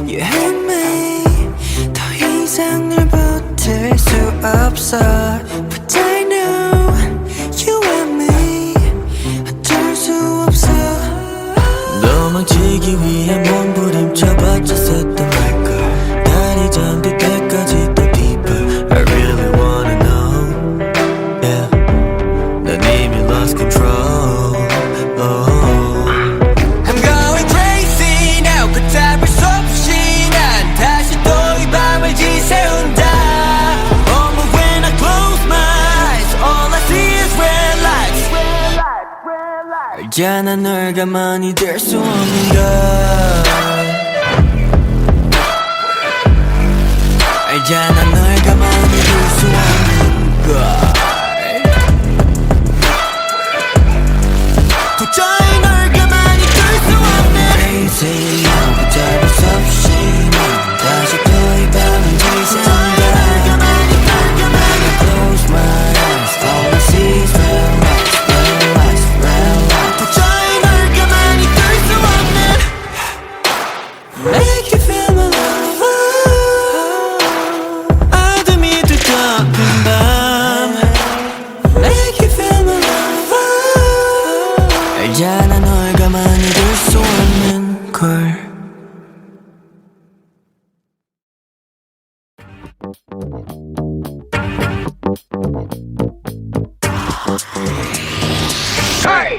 you hurt me 더 이상 널 버틸 수 없어 But I know you and me 어쩔 수 없어 도망치기 위해 몸부림쳐봤자 샜던 말걸 달이 잠들 때까지 또 deeper I really wanna know yeah 난 이미 lost control oh. I'm going crazy now 걷잡을 수 없이 난 다시 또 이 밤을 지새운다 Oh but when I close my eyes All I see is red lights 알잖아 널 가만히 둘 수 없는 걸 알잖아 널 가만히 둘 수 없는 걸 도저히 널 가만히 둘 수 없는 Crazy now 걷잡을 수 없이 난 다시 또 이 밤을 지새운다 When I close my eyes All I see is red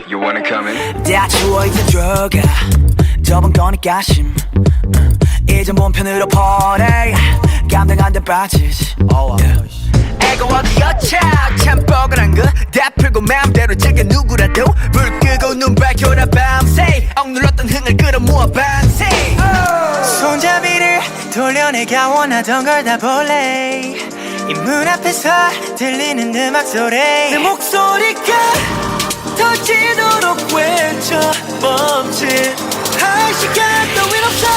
you wanna come in? 다 추워 이제 들어가 좁은 거니까 심 이제 몸 편으로 보내 감당 안 돼 빠지지 애가 어디였자 참 뻐근한 거 다 풀고 마음대로 즐겨 누구라도 불 끄고 눈 밝혀라 밤새 억눌렀던 흥을 끌어모아 밤새 손잡이를 돌려내가 원하던 걸 다 볼래 이 문 앞에서 들리는 음악 소리 내 목소리가 터지도록 외쳐 멈칫 할 시간 따윈 없어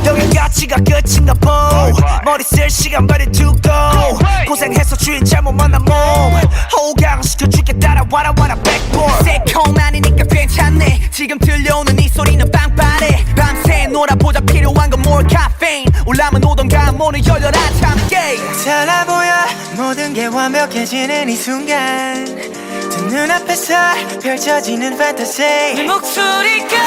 여긴 가치가 끝인가 보 머리 쓸 시간 많이 두고 고생해서 주인 잘못 만난 몸 호강시켜줄게 따라와라 와라 백볼 새콤하니까 괜찮네 지금 들려오는 이 소리는 빵빠레 밤새 놀아보자 필요한 건 more caffeine 올라면 오던가 문을 열려라 참깨 달라 보여 모든 게 완벽해지는 이 순간 두 눈앞에서 펼쳐지는 판타지 내 목소리가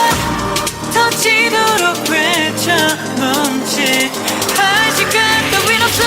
터지도록 외쳐 멈칫 할 시간 따윈 없어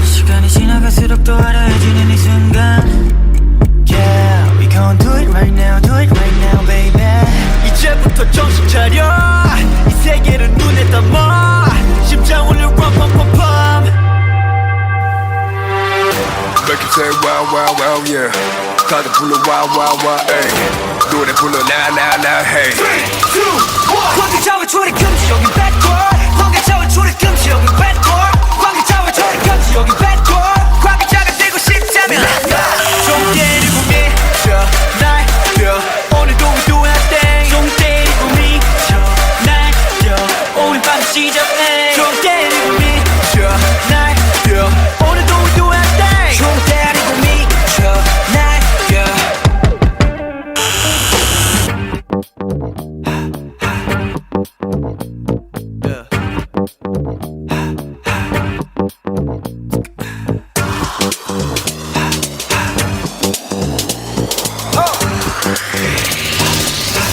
시간이 지나갈수록 또 화려해지는 이 순간 Yeah, we gon' do it right now, do it right now, baby 이제부터 정신 차려 이 세계를 눈에 담아 심장 울려 빰빰빰빰 Make you say wow wow wow yeah 다들 불러 wow wow wow ay 노래 불러 now now now hey 3, 2, 1 관계자와 초리 금지 여긴 bad boy 관계자와 초리 금지 여긴 bad boy 관계자와 초리 금지 여긴 bad boy 관계자가 되고 싶다면 좀 때리고 미쳐 날려 오늘도 we do our thing 좀 때리고 미쳐 날려 오늘 밤 시작해 좀 때리고 미쳐 날려 오늘도 we do our thing 좀 때리고 미쳐 날려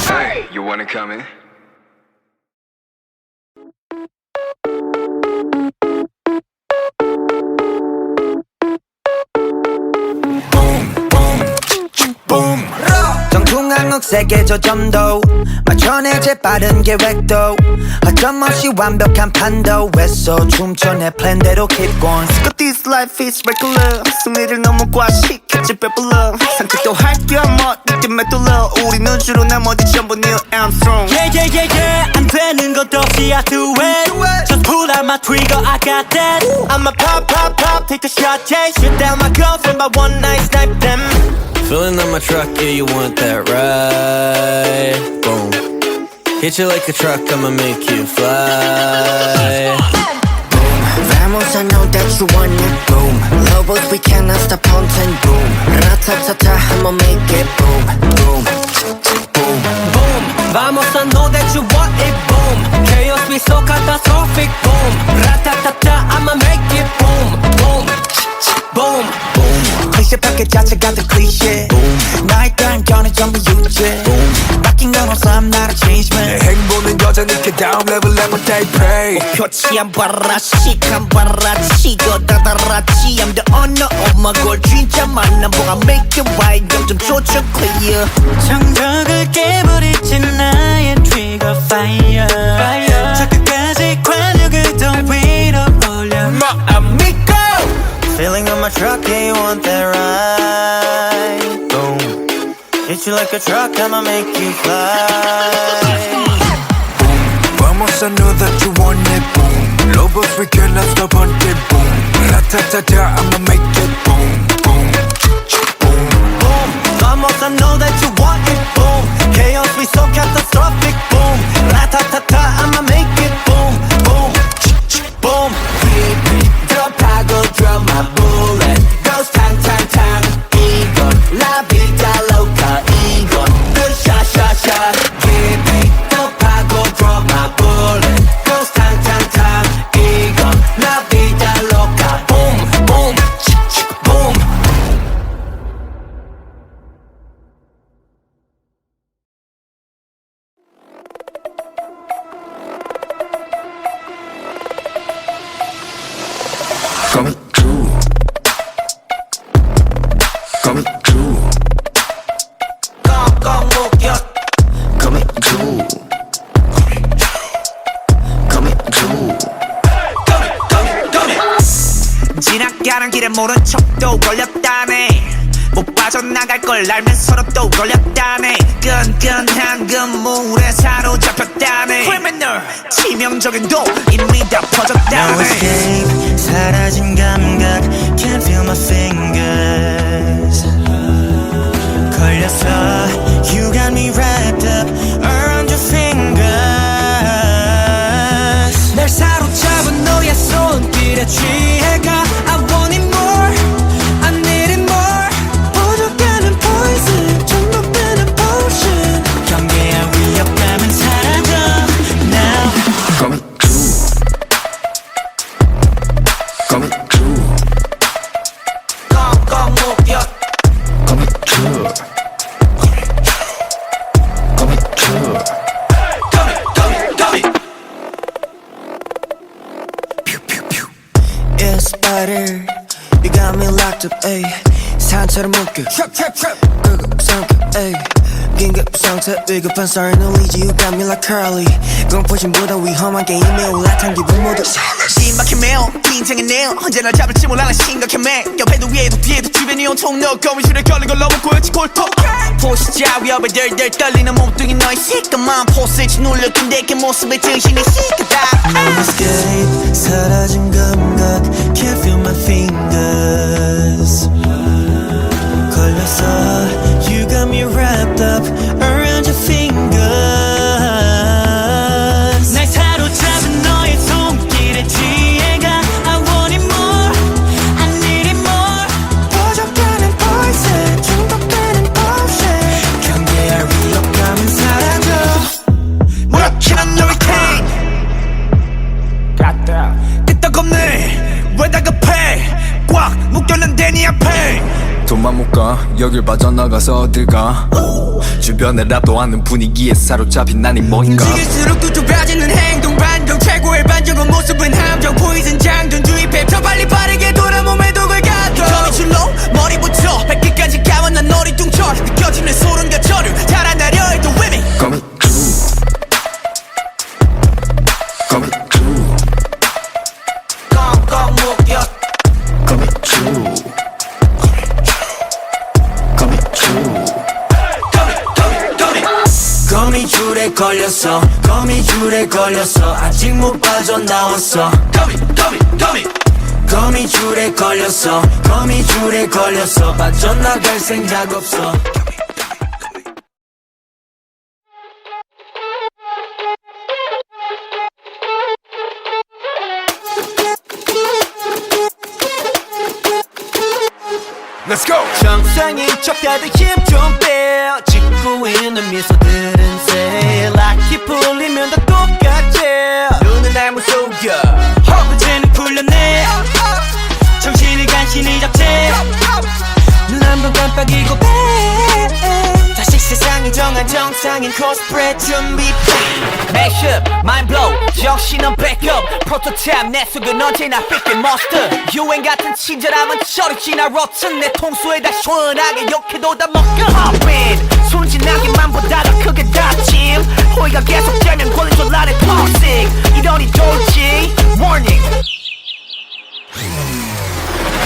Hey, you wanna come in? 정중앙 세계저 점도 맞춰내 재빠른 계획도 어점없이 완벽한 판도 했어 춤춰 내 플랜대로 keep going But this life is regular 승리를 너무 과식했지 배불러 산책도 할겸 어디쯤 맷돌러 우리는 주로 나머지 전부 Neil Armstrong Yeah yeah yeah yeah 안 되는 것 없이 I do it Just pull out my trigger I got that I'ma pop pop pop take a shot yeah shoot down my girlfriend by one night snipe them Filling up my truck, yeah, you want that ride. Boom. Hit you like a truck, I'ma make you fly. Vamos, I know that you want it, boom Lobos, we cannot stop hunting, boom Ratatata, I'ma make it, boom Boom, boom Boom. Vamos, I know that you want it, boom. Chaos be so catastrophic, boom. Ratatata, I'ma make it, boom. Boom. Boom. 클리셰 패킷 자체가 더 클리셰 나에 대한 견해 전부 유죄 바뀐 건 없어 I'm not a change man 내 행보는 여전히 그 다음 레벨 level they pray 표치 안 봐라 시간 봐라 치고 다다라치 I'm the owner of my goal 진짜 만남 보가 make it right 점점 조져 clear 정적을 깨버리지 나의 trigger fire 저 끝까지 관력을 더 위로 올려 amigo Feeling on my truck, yeah, you want that ride Boom Hit you like a truck, I'ma make you fly Vamos, I know that you want it, boom Lobos, we cannot stop until boom Ratatata, I'ma make it, boom Boom, boom Boom. Vamos, I know that you want it, boom. Chaos be so catastrophic, boom. Ratatata, I'ma 가는 길에 모른 척도 걸렸다네 못 빠져나갈 걸 알면서도 또 걸렸다네 끈끈한 그물에 사로잡혔다네 criminal 치명적인 도 이미 다 No 퍼졌다네 escape 사라진 감각 Can't feel my fingers 걸렸어 You got me wrapped up around your fingers 날 사로잡은 너의 손길에 취해가 I want it more I need it more 부족하는 poison 중독되는 potion 경계한 위협감은 사라져 Now Coming true Coming true 꽁꽁 묶여 Coming true Coming true It's better You got me locked up, ayy 산처럼 묶여 끄고 삼켜, ayy 긴급 상태 위급한 sorry no lead You got me like Curly 공포심보다 위험한 게임에 올라탄 기분 모두 심박해 매우 긴장해 내요 언제 날 잡을지 몰라 난 심각해 매 옆에도 위에도 뒤에도 주변이 온통 너 거미줄에 걸린 걸 너무 고였지 골통 포시자 위협에 덜덜 떨리는 몸뚱이 너의 시커먼 포스지 눌려 근데 그 모습에 정신이 시끄다 No escape 사라진 감각 Can't feel my fingers 걸렸어 You got me wrapped up around your fingers 날 사로잡은 너의 손길에 취해가 I want it more I need it more 부족하는 poison 중독되는 potion 경계할 위협감은 사라져 무력해난 너의 pain 끄떡없네 왜 다급해 꽉 묶여난 네 앞에 돈만 못 가 여길 빠져나가서 어딜 가 주변에 랍도 않는 분위기에 사로잡힌 난이 뭔가 움직일수록 또 좁아지는 행동 반경 최고의 반전은 모습은 함정 포이즌 장전 주입해 더 빨리 빠르게 돌아 몸에 독을 가둬 거미줄로 머리부터 발끝까지 감은 난 어리둥절 느껴지는 소름과 저류 달아나려 해도 위미 Coming true Coming true 꽁꽁 묶여 Coming true Coming true 거미줄에 걸렸어 거미줄에 걸렸어 아직 못 빠져나왔어 거미줄에 걸렸어 거미줄에 걸렸어 빠져나갈 생각 없어 Let's go 정상인 척 다들 힘 좀 빼 짓고 있는 미소들은 새 락이 풀리면 다 똑같지 눈은 날 무속여 허브제는 풀렸네 정신을 간신히 잡채 눈 한 번 깜빡이고 빼 다시 세상이 정한 정상인 코스프레 준비 Mashup, mind blow, 정신은 backup 프로토타입 내 속은 언제나 fit monster 유행 같은 친절함은 저리 지나 rotten 내 통수에 다 시원하게 욕해도 다 먹여 Hop in, 순진하게만 보다가 크게 다짐 호의가 계속되면 권리줄 나를 toxic 이러니 돌지 warning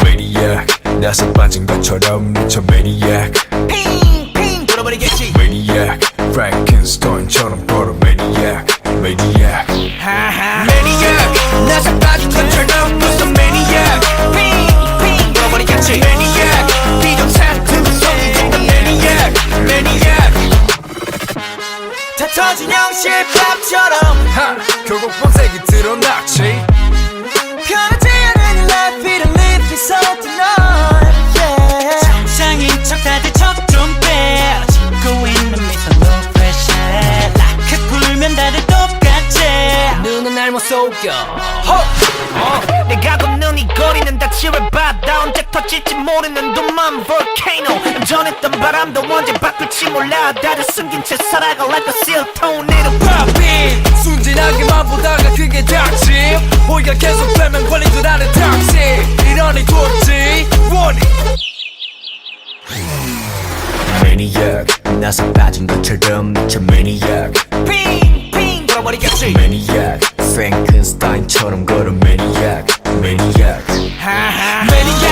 Maniac 나서 빠진 것처럼 미쳐 Maniac 핑핑 돌아버리겠지 Maniac Frankenstein처럼 걸어 Maniac Maniac Maniac 나서 빠진 것처럼 무슨 Maniac 핑핑 돌아버리겠지 Maniac 비정상 등성이 된다 Maniac Maniac 다 터진 형실밥처럼 하 결국 본색이 드러났지 편하지 않은 life it live it so tonight yeah 정상인 척 다들 척좀빼 짓고 있는 미소 no pressure 라크 풀면 다들 똑같지 눈은 날 못 속여 내가 걷는 이 거리는 다 치열받아 언제 터질지 모르는 둠만 volcano 전했던 바람도 언제 바꿀지 몰라 다들 숨긴 채 살아가 like a seal tornado Poppin 순진하게만 보다가 그게 닥침 호의가 계속되면 걸린 줄 아는 닥치 이러니 돌지 Warning Maniac 나서 빠진 것처럼 미쳐 Maniac 핑핑 돌아버리겠지 Maniac Frankenstein처럼 걸어 Maniac Maniac Maniac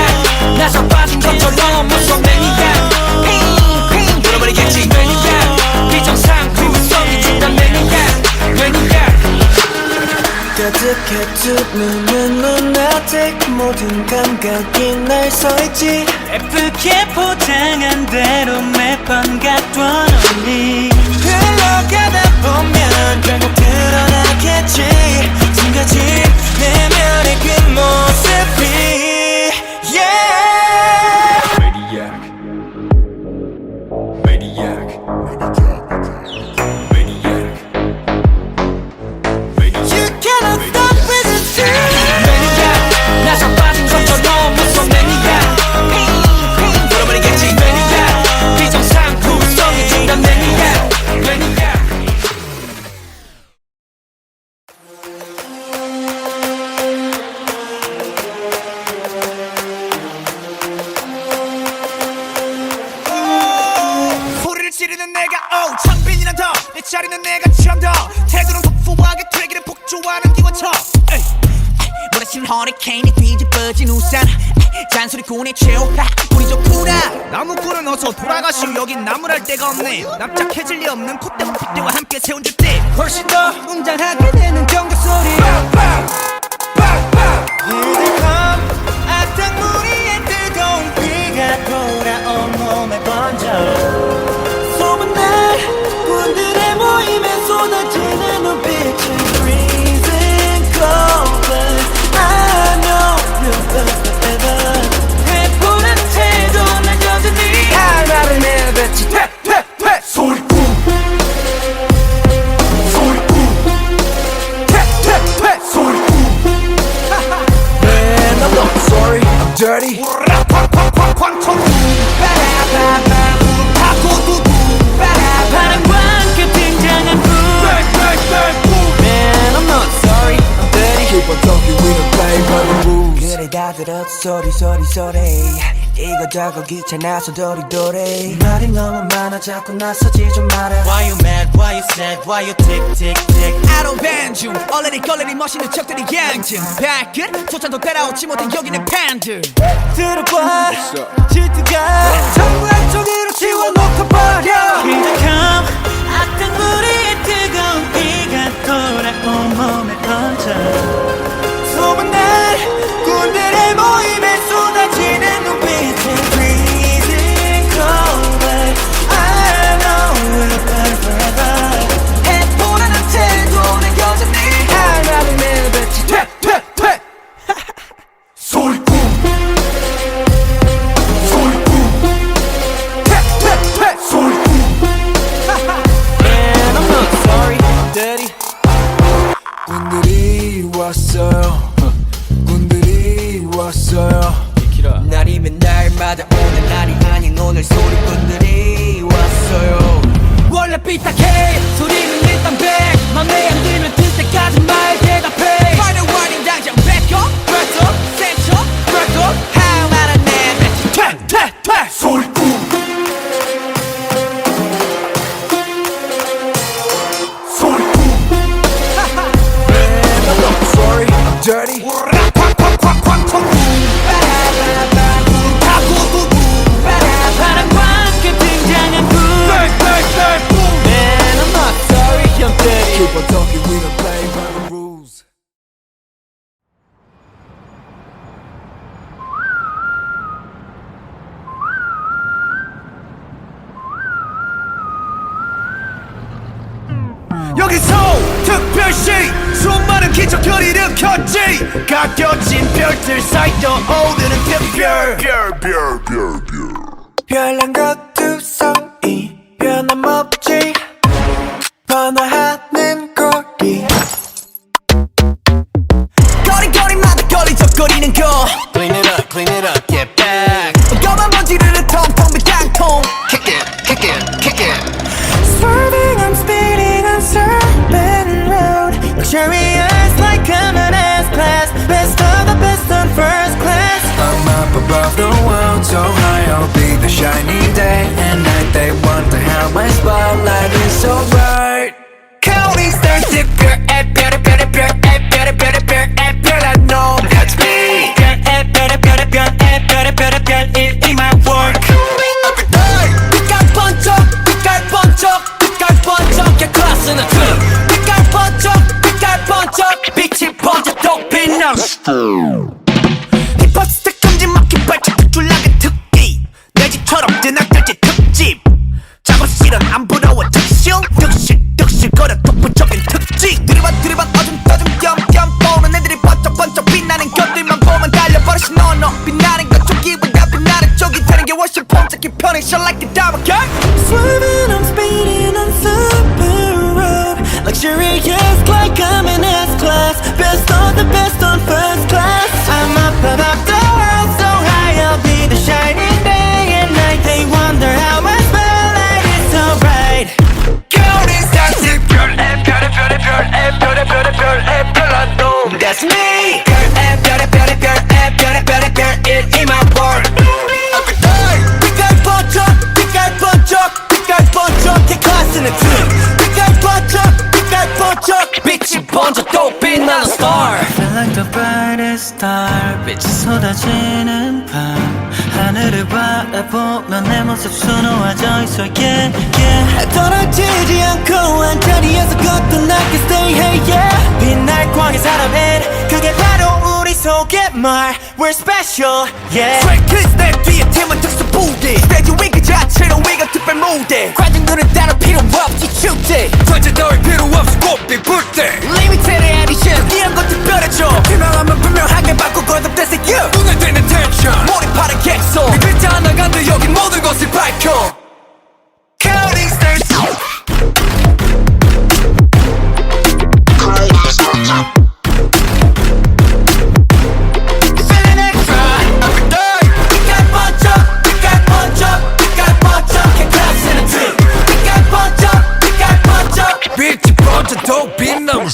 가득해 두 눈은 눈아직 모든 감각이 날 서있지 예쁘게 포장한 대로 매번 갖던 언니 흘러가다 보면 결국 드러나겠지 숨겨진 내면의 그 모습이 yeah Maniac Maniac Maniac You cannot stop with the truth 매니아 나서 빠진 것처럼 무서워 매니아 들어버리겠지 매니아 비정상구성이 중단 매니아 매니아 소리를 지르는 내가 창빈이란 더내 자리는 내가 처음더 태도는 터프하게 되기를 폭주하는 기관총 몰아친 허리케인이 뒤집어진 우산 잔소리꾼의 최후 우리 좋구나 나무꾼은 어서 돌아가시오 여긴 나무랄 데가 없네 납작해질 리 없는 콧대와 핏대와 함께 세운 줏대 훨씬 더 웅장하게 되는 경적소리 이들컴 악당무리의 뜨거운 비가 돌아온 몸에 번져 소문난 군들의 모임에 쏟아지는 눈빛은 freezing cold but I know you'll forever 해보는 태도 난 여전히 나를 내뱉지 퇴퇴퇴 소리꾼 퇴퇴퇴 소리꾼 Man I'm not sorry I'm dirty 쾅쾅쾅쾅 바람과 함께 등장한 불 Man I'm not sorry I'm dirty Keep on talking we don't play by the rules 그래 다 들었어 소리 이거저거 귀찮아서 도리도리 말이 너무 많아 자꾸 나서지 좀 마라 Why you mad, why you sad, why you tick tick tick I don't ban 중 얼레리 걸레리 멋있는 척들이 양심 발끝 소찬도 따라오지 못한 여기는 팬들 들어봐 What's up? 질투가 전부 한쪽으로 지워놓고 버려 기적함 악당무리의 뜨거운 비가 돌아온 몸에 번져 소문난 군들의 모임에 쏟아지는 눈빛은 freezing cold but I know we'll burn forever 해보라는 태도는 여전히 나를 내뱉지 퇴퇴퇴 소리꾼 퇴퇴퇴 소리꾼 Man I'm not sorry I'm dirty 군들이 왔어요 군들이 왔어요 날이면 날마다 오는 날이 아닌 오늘 소리꾼들이 왔어요 원래 삐딱해 소리는 일단 백 맘에 안 들면 들 때까지 말 대답해 Final warning 당장 back up Press up Set up Press up How 나를 내뱉지 퇴퇴퇴 소리꾼 소리꾼 Man I'm not sorry I'm dirty 쾅쾅쾅쾅 천국 바람과 함께 등장한 불 Man I'm not sorry I'm dirty Keep on talking we don't play by the rules 여기서 특별시 수많은 기적을 일으켰지 가려진 별들 사이 떠오르는 별별 별난 것두성이 변함없지 번화하는 거리 거리거리마다 걸리적거리는 거 Clean it up, get back 검은 먼지를 텅텅 빈 깡통 Swerving, I'm speeding on Serpent Road Luxurious like common S-Class Best of the best on first class I'm up above the world so high I'll be the shining day and night They wonder how my spotlight is so bright Counting stars 특별 별별한 놈 That's me 별별별별별별별별 in my work 빛깔 번쩍 야 클래스는 빛깔 번쩍 빛이 힙합 스택 금지 막힌 발짝 특출나게 특기 내 집처럼 드나들지 특집 작업실은 안 부러워 득실거려 독보적인 특징 드리밭 어둠 겸겸 보는 애들이 번쩍번쩍 빛나는 것들만 보면 달려버리시 너너 빛나는 것 쪽이보다 빛나는 쪽이 되는 게 훨씬 폼잡기 편해 Shine like a diamond girl Swerving, I'm speeding on super road. Luxurious like I'm in S-Class. Best of the best on first class. I'm up above the world, so high I'll be the shining day and night. They wonder how my spotlight is so bright. 겨울이 starting 별난도 That's me 별의 it in my world 빛깔 번쩍 K-클래스는 팀 빛깔 번쩍 빛이 번져 또 빛나는 star Feel like the brightest star. 빛이 쏟아지는 밤. 하늘을 바라보면 내 모습 수놓아져 있어. Yeah, yeah. 떨어지지 않고 한 자리에서 거듭나게 stay hey yeah. 빛날 광의 사람은 그게 바로 우리 속의 말. We're special, yeah. 트랙키스 내 뒤에 팀은 특수 부대 스테이지 위 그 자체로 위가 특별 무대 관중들은 따로 필요 없지 축제 전체 너의 필요 없이 꽃빛 불때 Limited edition 이런 거 특별해져 유명하면 분명하게 바꾸고 거듭돼서 you 눈에 띄는 텐션 몰입하는 객석 그 글자 하나 간다 여기 모든 것을 밝혀 Counting stars Feeling extra every day 빛깔 번쩍 K-class in a team 빛깔 번쩍 빛이 번쩍 더 빛나는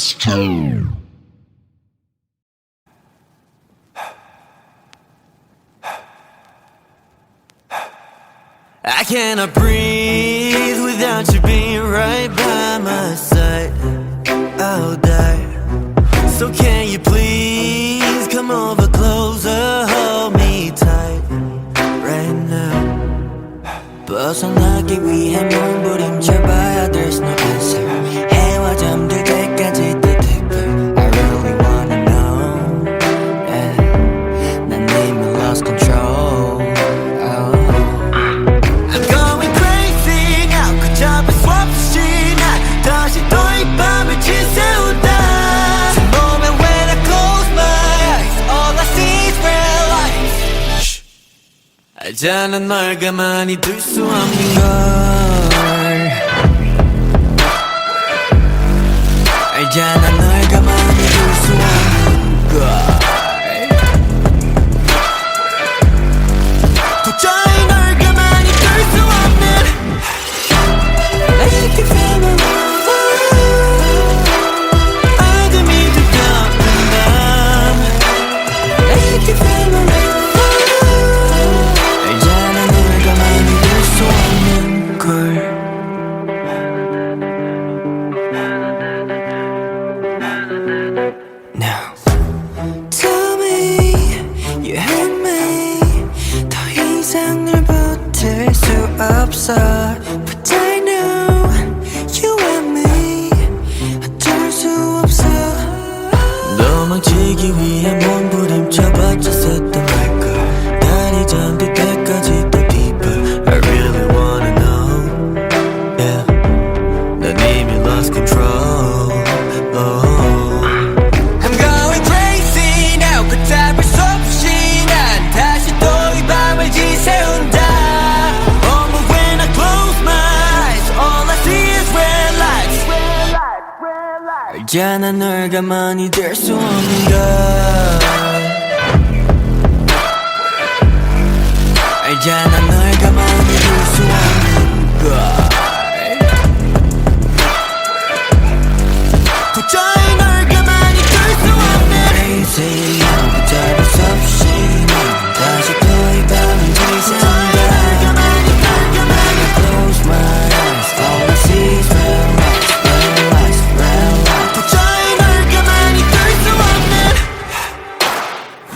I cannot breathe without you being right by my side. I'll die. So can you please come over closer, hold me tight right now. 벗어나기 위해 몸부림쳐봐야 there's no answer. 해와 잠들 때까지 또 deeper. I really wanna know. Yeah. 난 이미 lost control. Oh. I'm going crazy now. 걷잡을 수 없이 난 다시 또 이 밤을 지새운다. 제 몸에 when I close my eyes, all I see is real life. 알잖아 널 가만히 둘 수 없는 걸. 알잖아 널 가만히 둘 수 없는 걸. 도저히 널 가만히 둘 수 없는 Make you feel my love. 어둠이 두껍은 밤 Make you feel my love. 알잖아 널 가만히 둘 수 없는 걸. Now tell me you hate me. 더 이상 널 버틸 수 없어. But I know you and me 어쩔 수 없어. 도망치기 위해 몸부림쳐봤자 샜던 말걸. 날이 잠들 때까지 또 deeper. I really wanna know. Yeah. 난 이미 lost control. Oh. I'm going crazy now 걷잡을 수 없이 난 다시 또 이 밤을 지새운다 Oh, but when I close my eyes, all I see is red lights. 알잖아 널 가만히 둘 수 없는 걸. 알잖아 널 가만히 둘 수 없는 걸. 도저히 널 가만히 둘 수 없는 Crazy now 걷잡을 수 없이 난 다시 또 이 밤을 지새운다. When I close my eyes, all I see is real lights, real lights, real lights. 도저히 널 가만히 둘 수 없는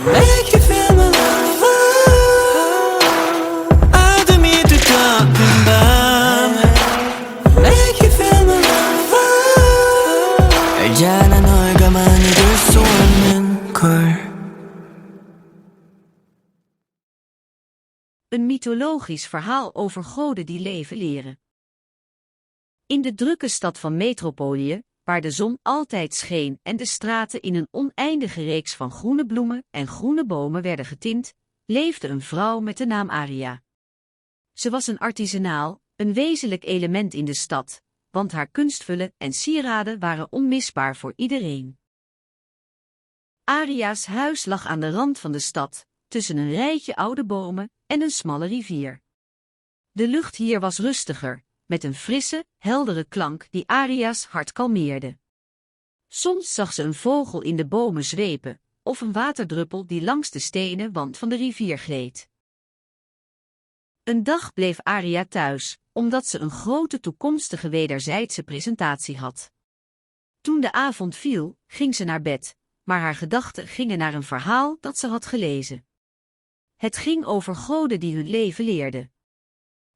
Make you feel my love. 어둠이 두꺼운 밤 Make you feel my love. 알잖아 널 가만히 둘 수 없는 걸. 걸. Een mythologisch verhaal over goden die leven leren. In de drukke stad van Metropolië, waar de zon altijd scheen en de straten in een oneindige reeks van groene bloemen en groene bomen werden getint, leefde een vrouw met de naam Aria. Ze was een artisanaal, een wezenlijk element in de stad, want haar kunstvullen en sieraden waren onmisbaar voor iedereen. Aria's huis lag aan de rand van de stad, tussen een rijtje oude bomen en een smalle rivier. De lucht hier was rustiger, met een frisse, heldere klank die Aria's hart kalmeerde. Soms zag ze een vogel in de bomen zwepen, of een waterdruppel die langs de stenen wand van de rivier gleed. Een dag bleef Aria thuis, omdat ze een grote toekomstige wederzijdse presentatie had. Toen de avond viel, ging ze naar bed, maar haar gedachten gingen naar een verhaal dat ze had gelezen. Het ging over goden die hun leven leerden.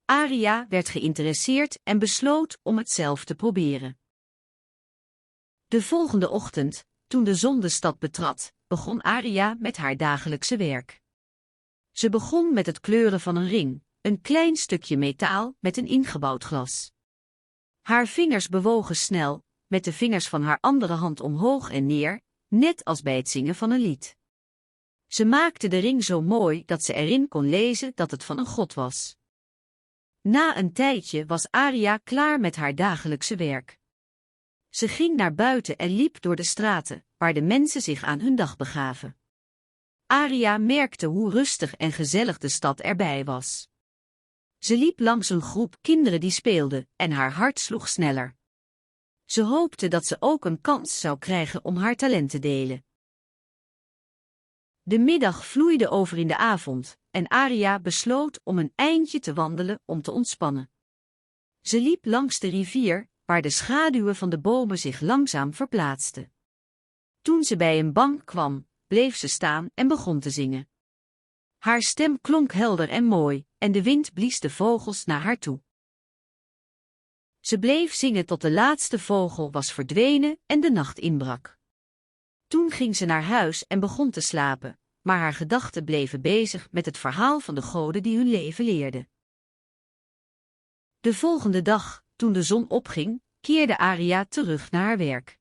Aria werd geïnteresseerd en besloot om het zelf te proberen. De volgende ochtend, toen de zon de stad betrad, begon Aria met haar dagelijkse werk. Ze begon met het kleuren van een ring, een klein stukje metaal met een ingebouwd glas. Haar vingers bewogen snel, met de vingers van haar andere hand omhoog en neer, net als bij het zingen van een lied. Ze maakte de ring zo mooi dat ze erin kon lezen dat het van een god was. Na een tijdje was Aria klaar met haar dagelijkse werk. Ze ging naar buiten en liep door de straten, waar de mensen zich aan hun dag begaven. Aria merkte hoe rustig en gezellig de stad erbij was. Ze liep langs een groep kinderen die speelden, en haar hart sloeg sneller. Ze hoopte dat ze ook een kans zou krijgen om haar talent te delen. De middag vloeide over in de avond, en Aria besloot om een eindje te wandelen om te ontspannen. Ze liep langs de rivier, waar de schaduwen van de bomen zich langzaam verplaatsten. Toen ze bij een bank kwam, bleef ze staan en begon te zingen. Haar stem klonk helder en mooi, en de wind blies de vogels naar haar toe. Ze bleef zingen tot de laatste vogel was verdwenen en de nacht inbrak. Toen ging ze naar huis en begon te slapen, maar haar gedachten bleven bezig met het verhaal van de goden die hun leven leerden. De volgende dag, toen de zon opging, keerde Aria terug naar haar werk.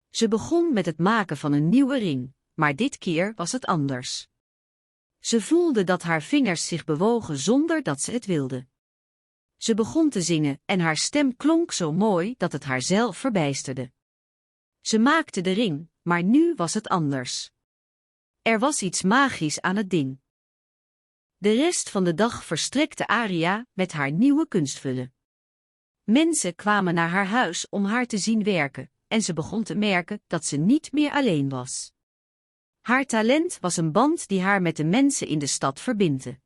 Ze begon met het maken van een nieuwe ring, maar dit keer was het anders. Ze voelde dat haar vingers zich bewogen zonder dat ze het wilde. Ze begon te zingen en haar stem klonk zo mooi dat het haarzelf verbijsterde. Ze maakte de ring, maar nu was het anders. Er was iets magisch aan het ding. De rest van de dag verstrekte Aria met haar nieuwe kunstvullen. Mensen kwamen naar haar huis om haar te zien werken, en ze begon te merken dat ze niet meer alleen was. Haar talent was een band die haar met de mensen in de stad verbindde.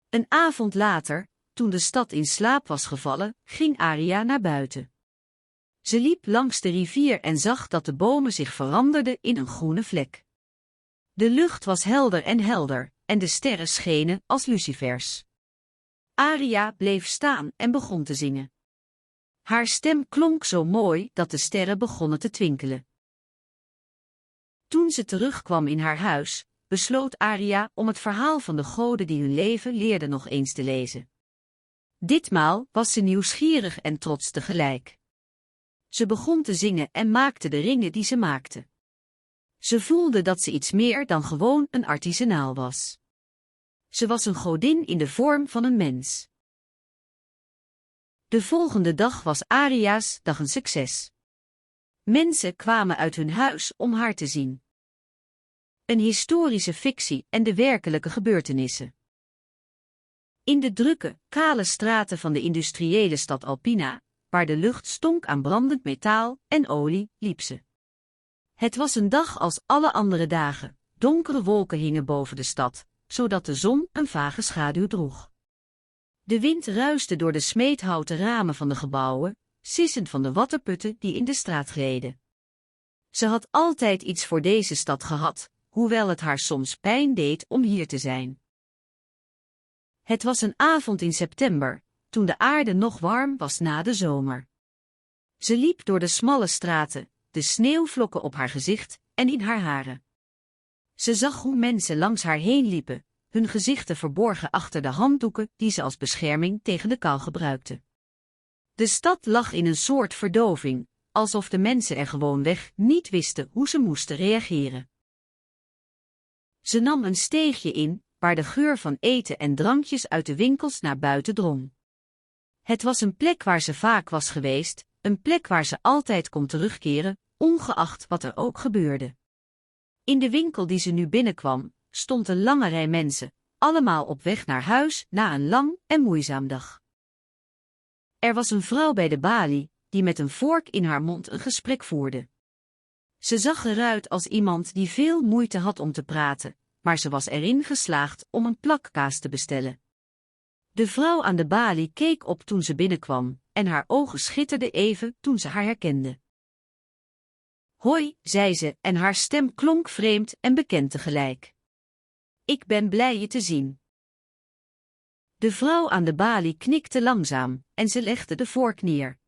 Een avond later, toen de stad in slaap was gevallen, ging Aria naar buiten. Ze liep langs de rivier en zag dat de bomen zich veranderden in een groene vlek. De lucht was helder en de sterren schenen als lucifers. Aria bleef staan en begon te zingen. Haar stem klonk zo mooi dat de sterren begonnen te twinkelen. Toen ze terugkwam in haar huis, besloot Aria om het verhaal van de goden die hun leven leerden nog eens te lezen. Ditmaal was ze nieuwsgierig en trots tegelijk. Ze begon te zingen en maakte de ringen die ze maakte. Ze voelde dat ze iets meer dan gewoon een artisanaal was. Ze was een godin in de vorm van een mens. De volgende dag was Aria's dag een succes. Mensen kwamen uit hun huis om haar te zien. Een historische fictie en de werkelijke gebeurtenissen. In de drukke, kale straten van de industriële stad Alpina, waar de lucht stonk aan brandend metaal en olie, liep ze. Het was een dag als alle andere dagen. Donkere wolken hingen boven de stad, zodat de zon een vage schaduw droeg. De wind ruiste door de smeedhouten ramen van de gebouwen, sissend van de waterputten die in de straat gleden. Ze had altijd iets voor deze stad gehad, hoewel het haar soms pijn deed om hier te zijn. Het was een avond in september, toen de aarde nog warm was na de zomer. Ze liep door de smalle straten, de sneeuwvlokken op haar gezicht, en in haar haren. Ze zag hoe mensen langs haar heen liepen, hun gezichten verborgen achter de handdoeken die ze als bescherming tegen de kou gebruikte. De stad lag in een soort verdoving, alsof de mensen er gewoonweg niet wisten hoe ze moesten reageren. Ze nam een steegje in, waar de geur van eten en drankjes uit de winkels naar buiten drong. Het was een plek waar ze vaak was geweest, een plek waar ze altijd kon terugkeren, ongeacht wat er ook gebeurde. In de winkel die ze nu binnenkwam, stond een lange rij mensen, allemaal op weg naar huis na een lang en moeizaam dag. Er was een vrouw bij de balie, die met een vork in haar mond een gesprek voerde. Ze zag eruit als iemand die veel moeite had om te praten, maar ze was erin geslaagd om een plak kaas te bestellen. De vrouw aan de balie keek op toen ze binnenkwam, en haar ogen schitterden even toen ze haar herkende. Hoi, zei ze, en haar stem klonk vreemd en bekend tegelijk. Ik ben blij je te zien. De vrouw aan de balie knikte langzaam, en ze legde de vork neer.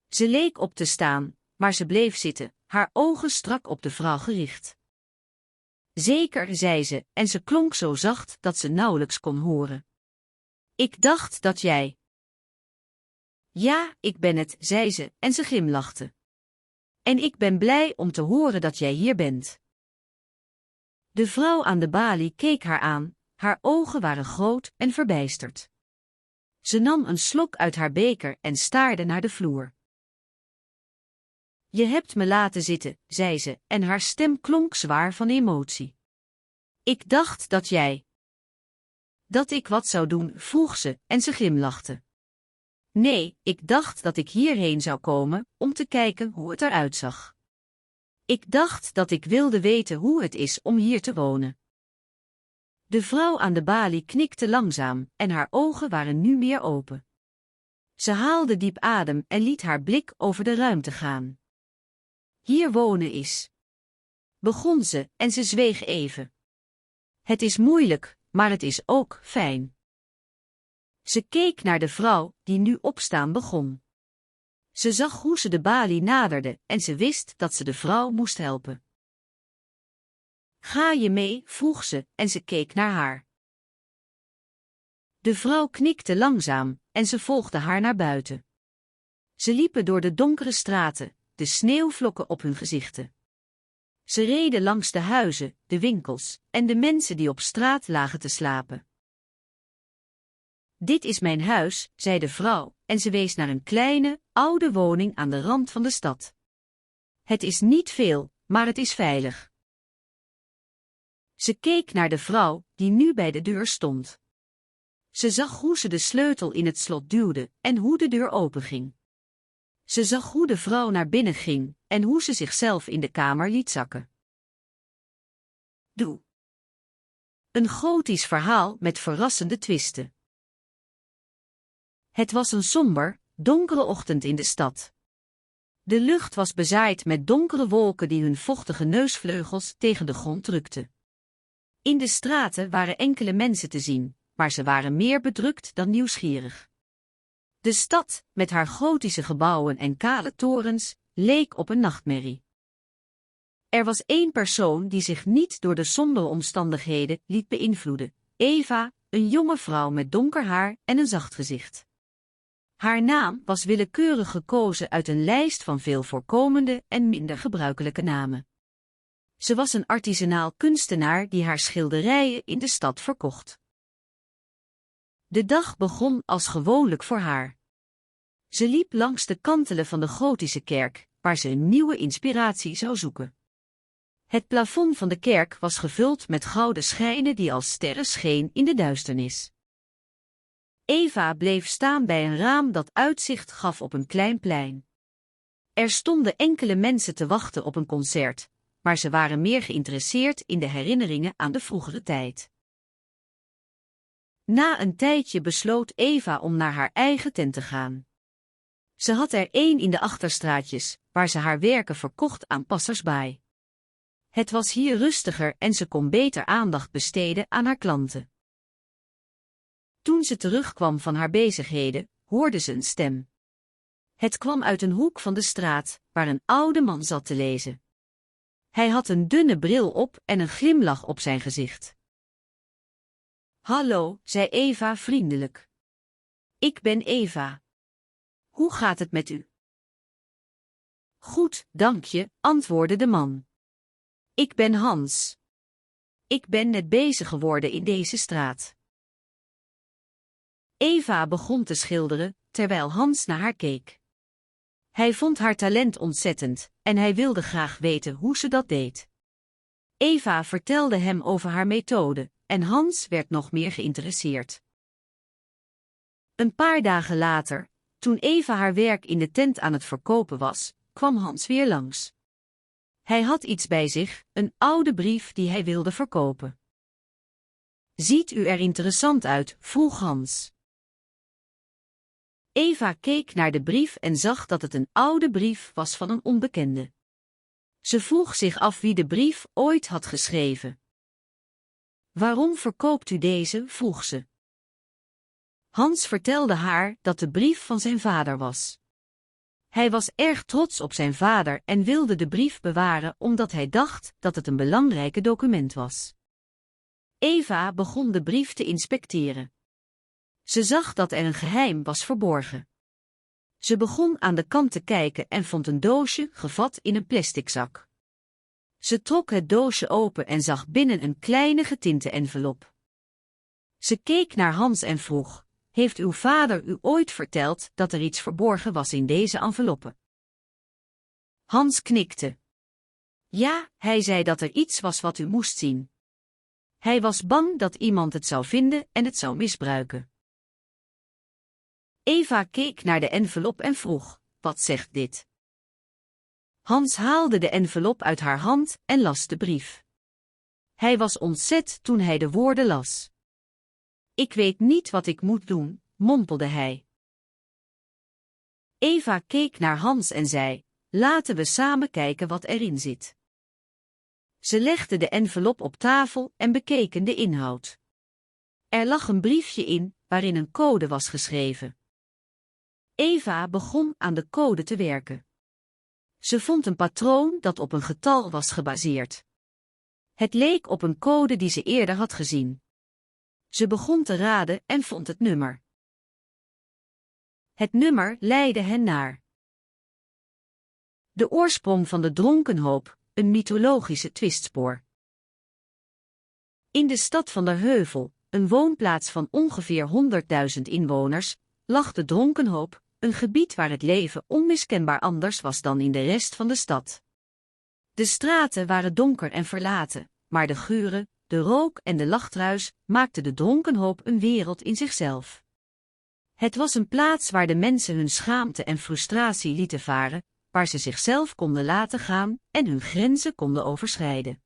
Ze leek op te staan, maar ze bleef zitten, haar ogen strak op de vrouw gericht. Zeker, zei ze, en ze klonk zo zacht dat ze nauwelijks kon horen. Ik dacht dat jij... Ja, ik ben het, zei ze, en ze glimlachte. En ik ben blij om te horen dat jij hier bent. De vrouw aan de balie keek haar aan, haar ogen waren groot en verbijsterd. Ze nam een slok uit haar beker en staarde naar de vloer. Je hebt me laten zitten, zei ze, en haar stem klonk zwaar van emotie. Ik dacht dat jij... Dat ik wat zou doen, vroeg ze, en ze glimlachte. Nee, ik dacht dat ik hierheen zou komen, om te kijken hoe het eruit zag. Ik dacht dat ik wilde weten hoe het is om hier te wonen. De vrouw aan de balie knikte langzaam, en haar ogen waren nu meer open. Ze haalde diep adem en liet haar blik over de ruimte gaan. Hier wonen is... begon ze, en ze zweeg even. Het is moeilijk, maar het is ook fijn. Ze keek naar de vrouw, die nu opstaan begon. Ze zag hoe ze de balie naderde, en ze wist dat ze de vrouw moest helpen. Ga je mee, vroeg ze, en ze keek naar haar. De vrouw knikte langzaam, en ze volgde haar naar buiten. Ze liepen door de donkere straten, de sneeuwvlokken op hun gezichten. Ze reden langs de huizen, de winkels, en de mensen die op straat lagen te slapen. Dit is mijn huis, zei de vrouw, en ze wees naar een kleine, oude woning aan de rand van de stad. Het is niet veel, maar het is veilig. Ze keek naar de vrouw, die nu bij de deur stond. Ze zag hoe ze de sleutel in het slot duwde, en hoe de deur openging. Ze zag hoe de vrouw naar binnen ging, en hoe ze zichzelf in de kamer liet zakken. Doe. Een gotisch verhaal met verrassende twisten. Het was een somber, donkere ochtend in de stad. De lucht was bezaaid met donkere wolken die hun vochtige neusvleugels tegen de grond drukten. In de straten waren enkele mensen te zien, maar ze waren meer bedrukt dan nieuwsgierig. De stad, met haar gotische gebouwen en kale torens, leek op een nachtmerrie. Er was één persoon die zich niet door de sombere omstandigheden liet beïnvloeden: Eva, een jonge vrouw met donker haar en een zacht gezicht. Haar naam was willekeurig gekozen uit een lijst van veel voorkomende en minder gebruikelijke namen. Ze was een artisanaal kunstenaar die haar schilderijen in de stad verkocht. De dag begon als gewoonlijk voor haar. Ze liep langs de kantelen van de gotische kerk, waar ze een nieuwe inspiratie zou zoeken. Het plafond van de kerk was gevuld met gouden schijnen die als sterren scheen in de duisternis. Eva bleef staan bij een raam dat uitzicht gaf op een klein plein. Er stonden enkele mensen te wachten op een concert, maar ze waren meer geïnteresseerd in de herinneringen aan de vroegere tijd. Na een tijdje besloot Eva om naar haar eigen tent te gaan. Ze had er één in de achterstraatjes, waar ze haar werken verkocht aan passersby. Het was hier rustiger en ze kon beter aandacht besteden aan haar klanten. Toen ze terugkwam van haar bezigheden, hoorde ze een stem. Het kwam uit een hoek van de straat, waar een oude man zat te lezen. Hij had een dunne bril op en een glimlach op zijn gezicht. Hallo, zei Eva vriendelijk. Ik ben Eva. Hoe gaat het met u? Goed, dank je, antwoordde de man. Ik ben Hans. Ik ben net bezig geworden in deze straat. Eva begon te schilderen, terwijl Hans naar haar keek. Hij vond haar talent ontzettend, en hij wilde graag weten hoe ze dat deed. Eva vertelde hem over haar methode, en Hans werd nog meer geïnteresseerd. Een paar dagen later, toen Eva haar werk in de tent aan het verkopen was, kwam Hans weer langs. Hij had iets bij zich, een oude brief die hij wilde verkopen. Ziet u er interessant uit? Vroeg Hans. Eva keek naar de brief en zag dat het een oude brief was van een onbekende. Ze vroeg zich af wie de brief ooit had geschreven. Waarom verkoopt u deze? Vroeg ze. Hans vertelde haar dat de brief van zijn vader was. Hij was erg trots op zijn vader en wilde de brief bewaren omdat hij dacht dat het een belangrijk document was. Eva begon de brief te inspecteren. Ze zag dat er een geheim was verborgen. Ze begon aan de kant te kijken en vond een doosje gevat in een plastic zak. Ze trok het doosje open en zag binnen een kleine getinte envelop. Ze keek naar Hans en vroeg: heeft uw vader u ooit verteld dat er iets verborgen was in deze enveloppen? Hans knikte. Ja, hij zei dat er iets was wat u moest zien. Hij was bang dat iemand het zou vinden en het zou misbruiken. Eva keek naar de envelop en vroeg: wat zegt dit? Hans haalde de envelop uit haar hand en las de brief. Hij was ontzet toen hij de woorden las. Ik weet niet wat ik moet doen, mompelde hij. Eva keek naar Hans en zei: laten we samen kijken wat erin zit. Ze legden de envelop op tafel en bekeken de inhoud. Er lag een briefje in, waarin een code was geschreven. Eva begon aan de code te werken. Ze vond een patroon dat op een getal was gebaseerd. Het leek op een code die ze eerder had gezien. Ze begon te raden en vond het nummer. Het nummer leidde hen naar de oorsprong van de dronkenhoop, een mythologische twistspoor. In de stad van der Heuvel, een woonplaats van ongeveer 100.000 inwoners, lag de dronkenhoop, een gebied waar het leven onmiskenbaar anders was dan in de rest van de stad. De straten waren donker en verlaten, maar de geuren, de rook en de lachruis maakten de dronkenhoop een wereld in zichzelf. Het was een plaats waar de mensen hun schaamte en frustratie lieten varen, waar ze zichzelf konden laten gaan en hun grenzen konden overschrijden.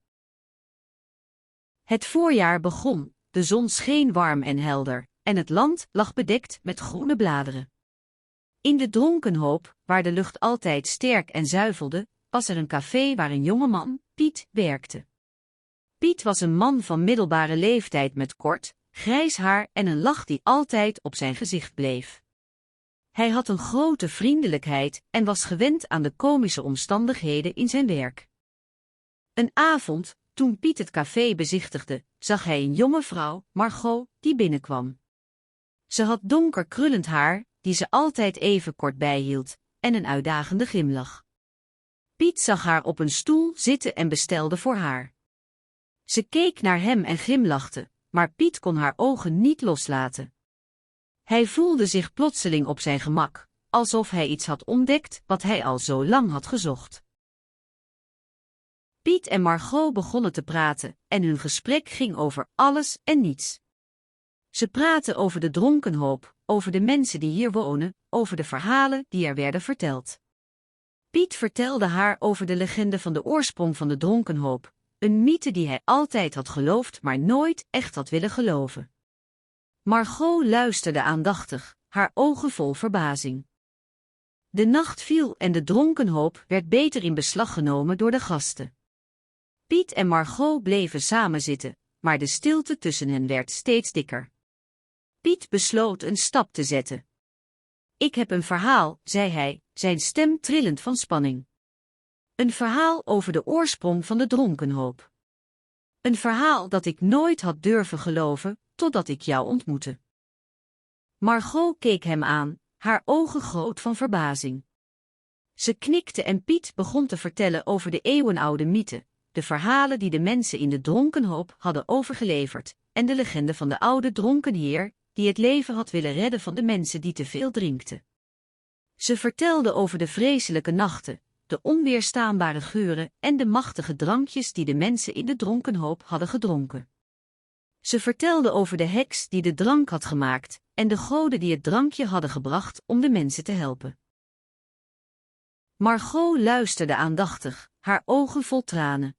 Het voorjaar begon, de zon scheen warm en helder, en het land lag bedekt met groene bladeren. In de dronkenhoop, waar de lucht altijd sterk en zuivelde, was er een café waar een jongeman, Piet, werkte. Piet was een man van middelbare leeftijd met kort, grijs haar en een lach die altijd op zijn gezicht bleef. Hij had een grote vriendelijkheid en was gewend aan de komische omstandigheden in zijn werk. Een avond, toen Piet het café bezichtigde, zag hij een jonge vrouw, Margot, die binnenkwam. Ze had donker krullend haar, die ze altijd even kort bijhield, en een uitdagende glimlach. Piet zag haar op een stoel zitten en bestelde voor haar. Ze keek naar hem en glimlachte, maar Piet kon haar ogen niet loslaten. Hij voelde zich plotseling op zijn gemak, alsof hij iets had ontdekt wat hij al zo lang had gezocht. Piet en Margot begonnen te praten, en hun gesprek ging over alles en niets. Ze praten over de dronkenhoop, over de mensen die hier wonen, over de verhalen die er werden verteld. Piet vertelde haar over de legende van de oorsprong van de dronkenhoop, een mythe die hij altijd had geloofd maar nooit echt had willen geloven. Margot luisterde aandachtig, haar ogen vol verbazing. De nacht viel en de dronkenhoop werd beter in beslag genomen door de gasten. Piet en Margot bleven samen zitten, maar de stilte tussen hen werd steeds dikker. Piet besloot een stap te zetten. Ik heb een verhaal, zei hij, zijn stem trillend van spanning. Een verhaal over de oorsprong van de dronkenhoop. Een verhaal dat ik nooit had durven geloven, totdat ik jou ontmoette. Margot keek hem aan, haar ogen groot van verbazing. Ze knikte en Piet begon te vertellen over de eeuwenoude mythe, de verhalen die de mensen in de dronkenhoop hadden overgeleverd, en de legende van de oude dronken heer, die het leven had willen redden van de mensen die te veel drinkten. Ze vertelde over de vreselijke nachten, de onweerstaanbare geuren en de machtige drankjes die de mensen in de dronkenhoop hadden gedronken. Ze vertelde over de heks die de drank had gemaakt en de goden die het drankje hadden gebracht om de mensen te helpen. Margot luisterde aandachtig, haar ogen vol tranen.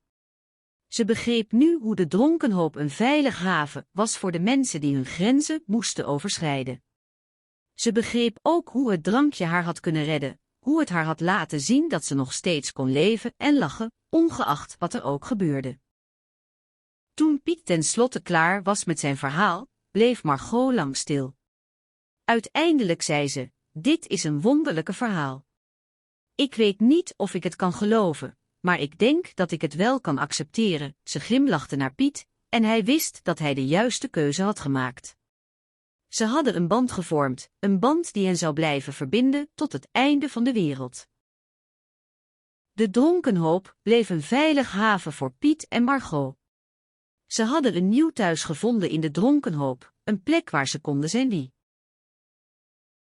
Ze begreep nu hoe de dronkenhoop een veilig haven was voor de mensen die hun grenzen moesten overschrijden. Ze begreep ook hoe het drankje haar had kunnen redden, hoe het haar had laten zien dat ze nog steeds kon leven en lachen, ongeacht wat er ook gebeurde. Toen Piet tenslotte klaar was met zijn verhaal, bleef Margot lang stil. Uiteindelijk zei ze: "Dit is een wonderlijke verhaal. Ik weet niet of ik het kan geloven, maar ik denk dat ik het wel kan accepteren." Ze glimlachte naar Piet, en hij wist dat hij de juiste keuze had gemaakt. Ze hadden een band gevormd, een band die hen zou blijven verbinden tot het einde van de wereld. De dronkenhoop bleef een veilig haven voor Piet en Margot. Ze hadden een nieuw thuis gevonden in de dronkenhoop, een plek waar ze konden zijn wie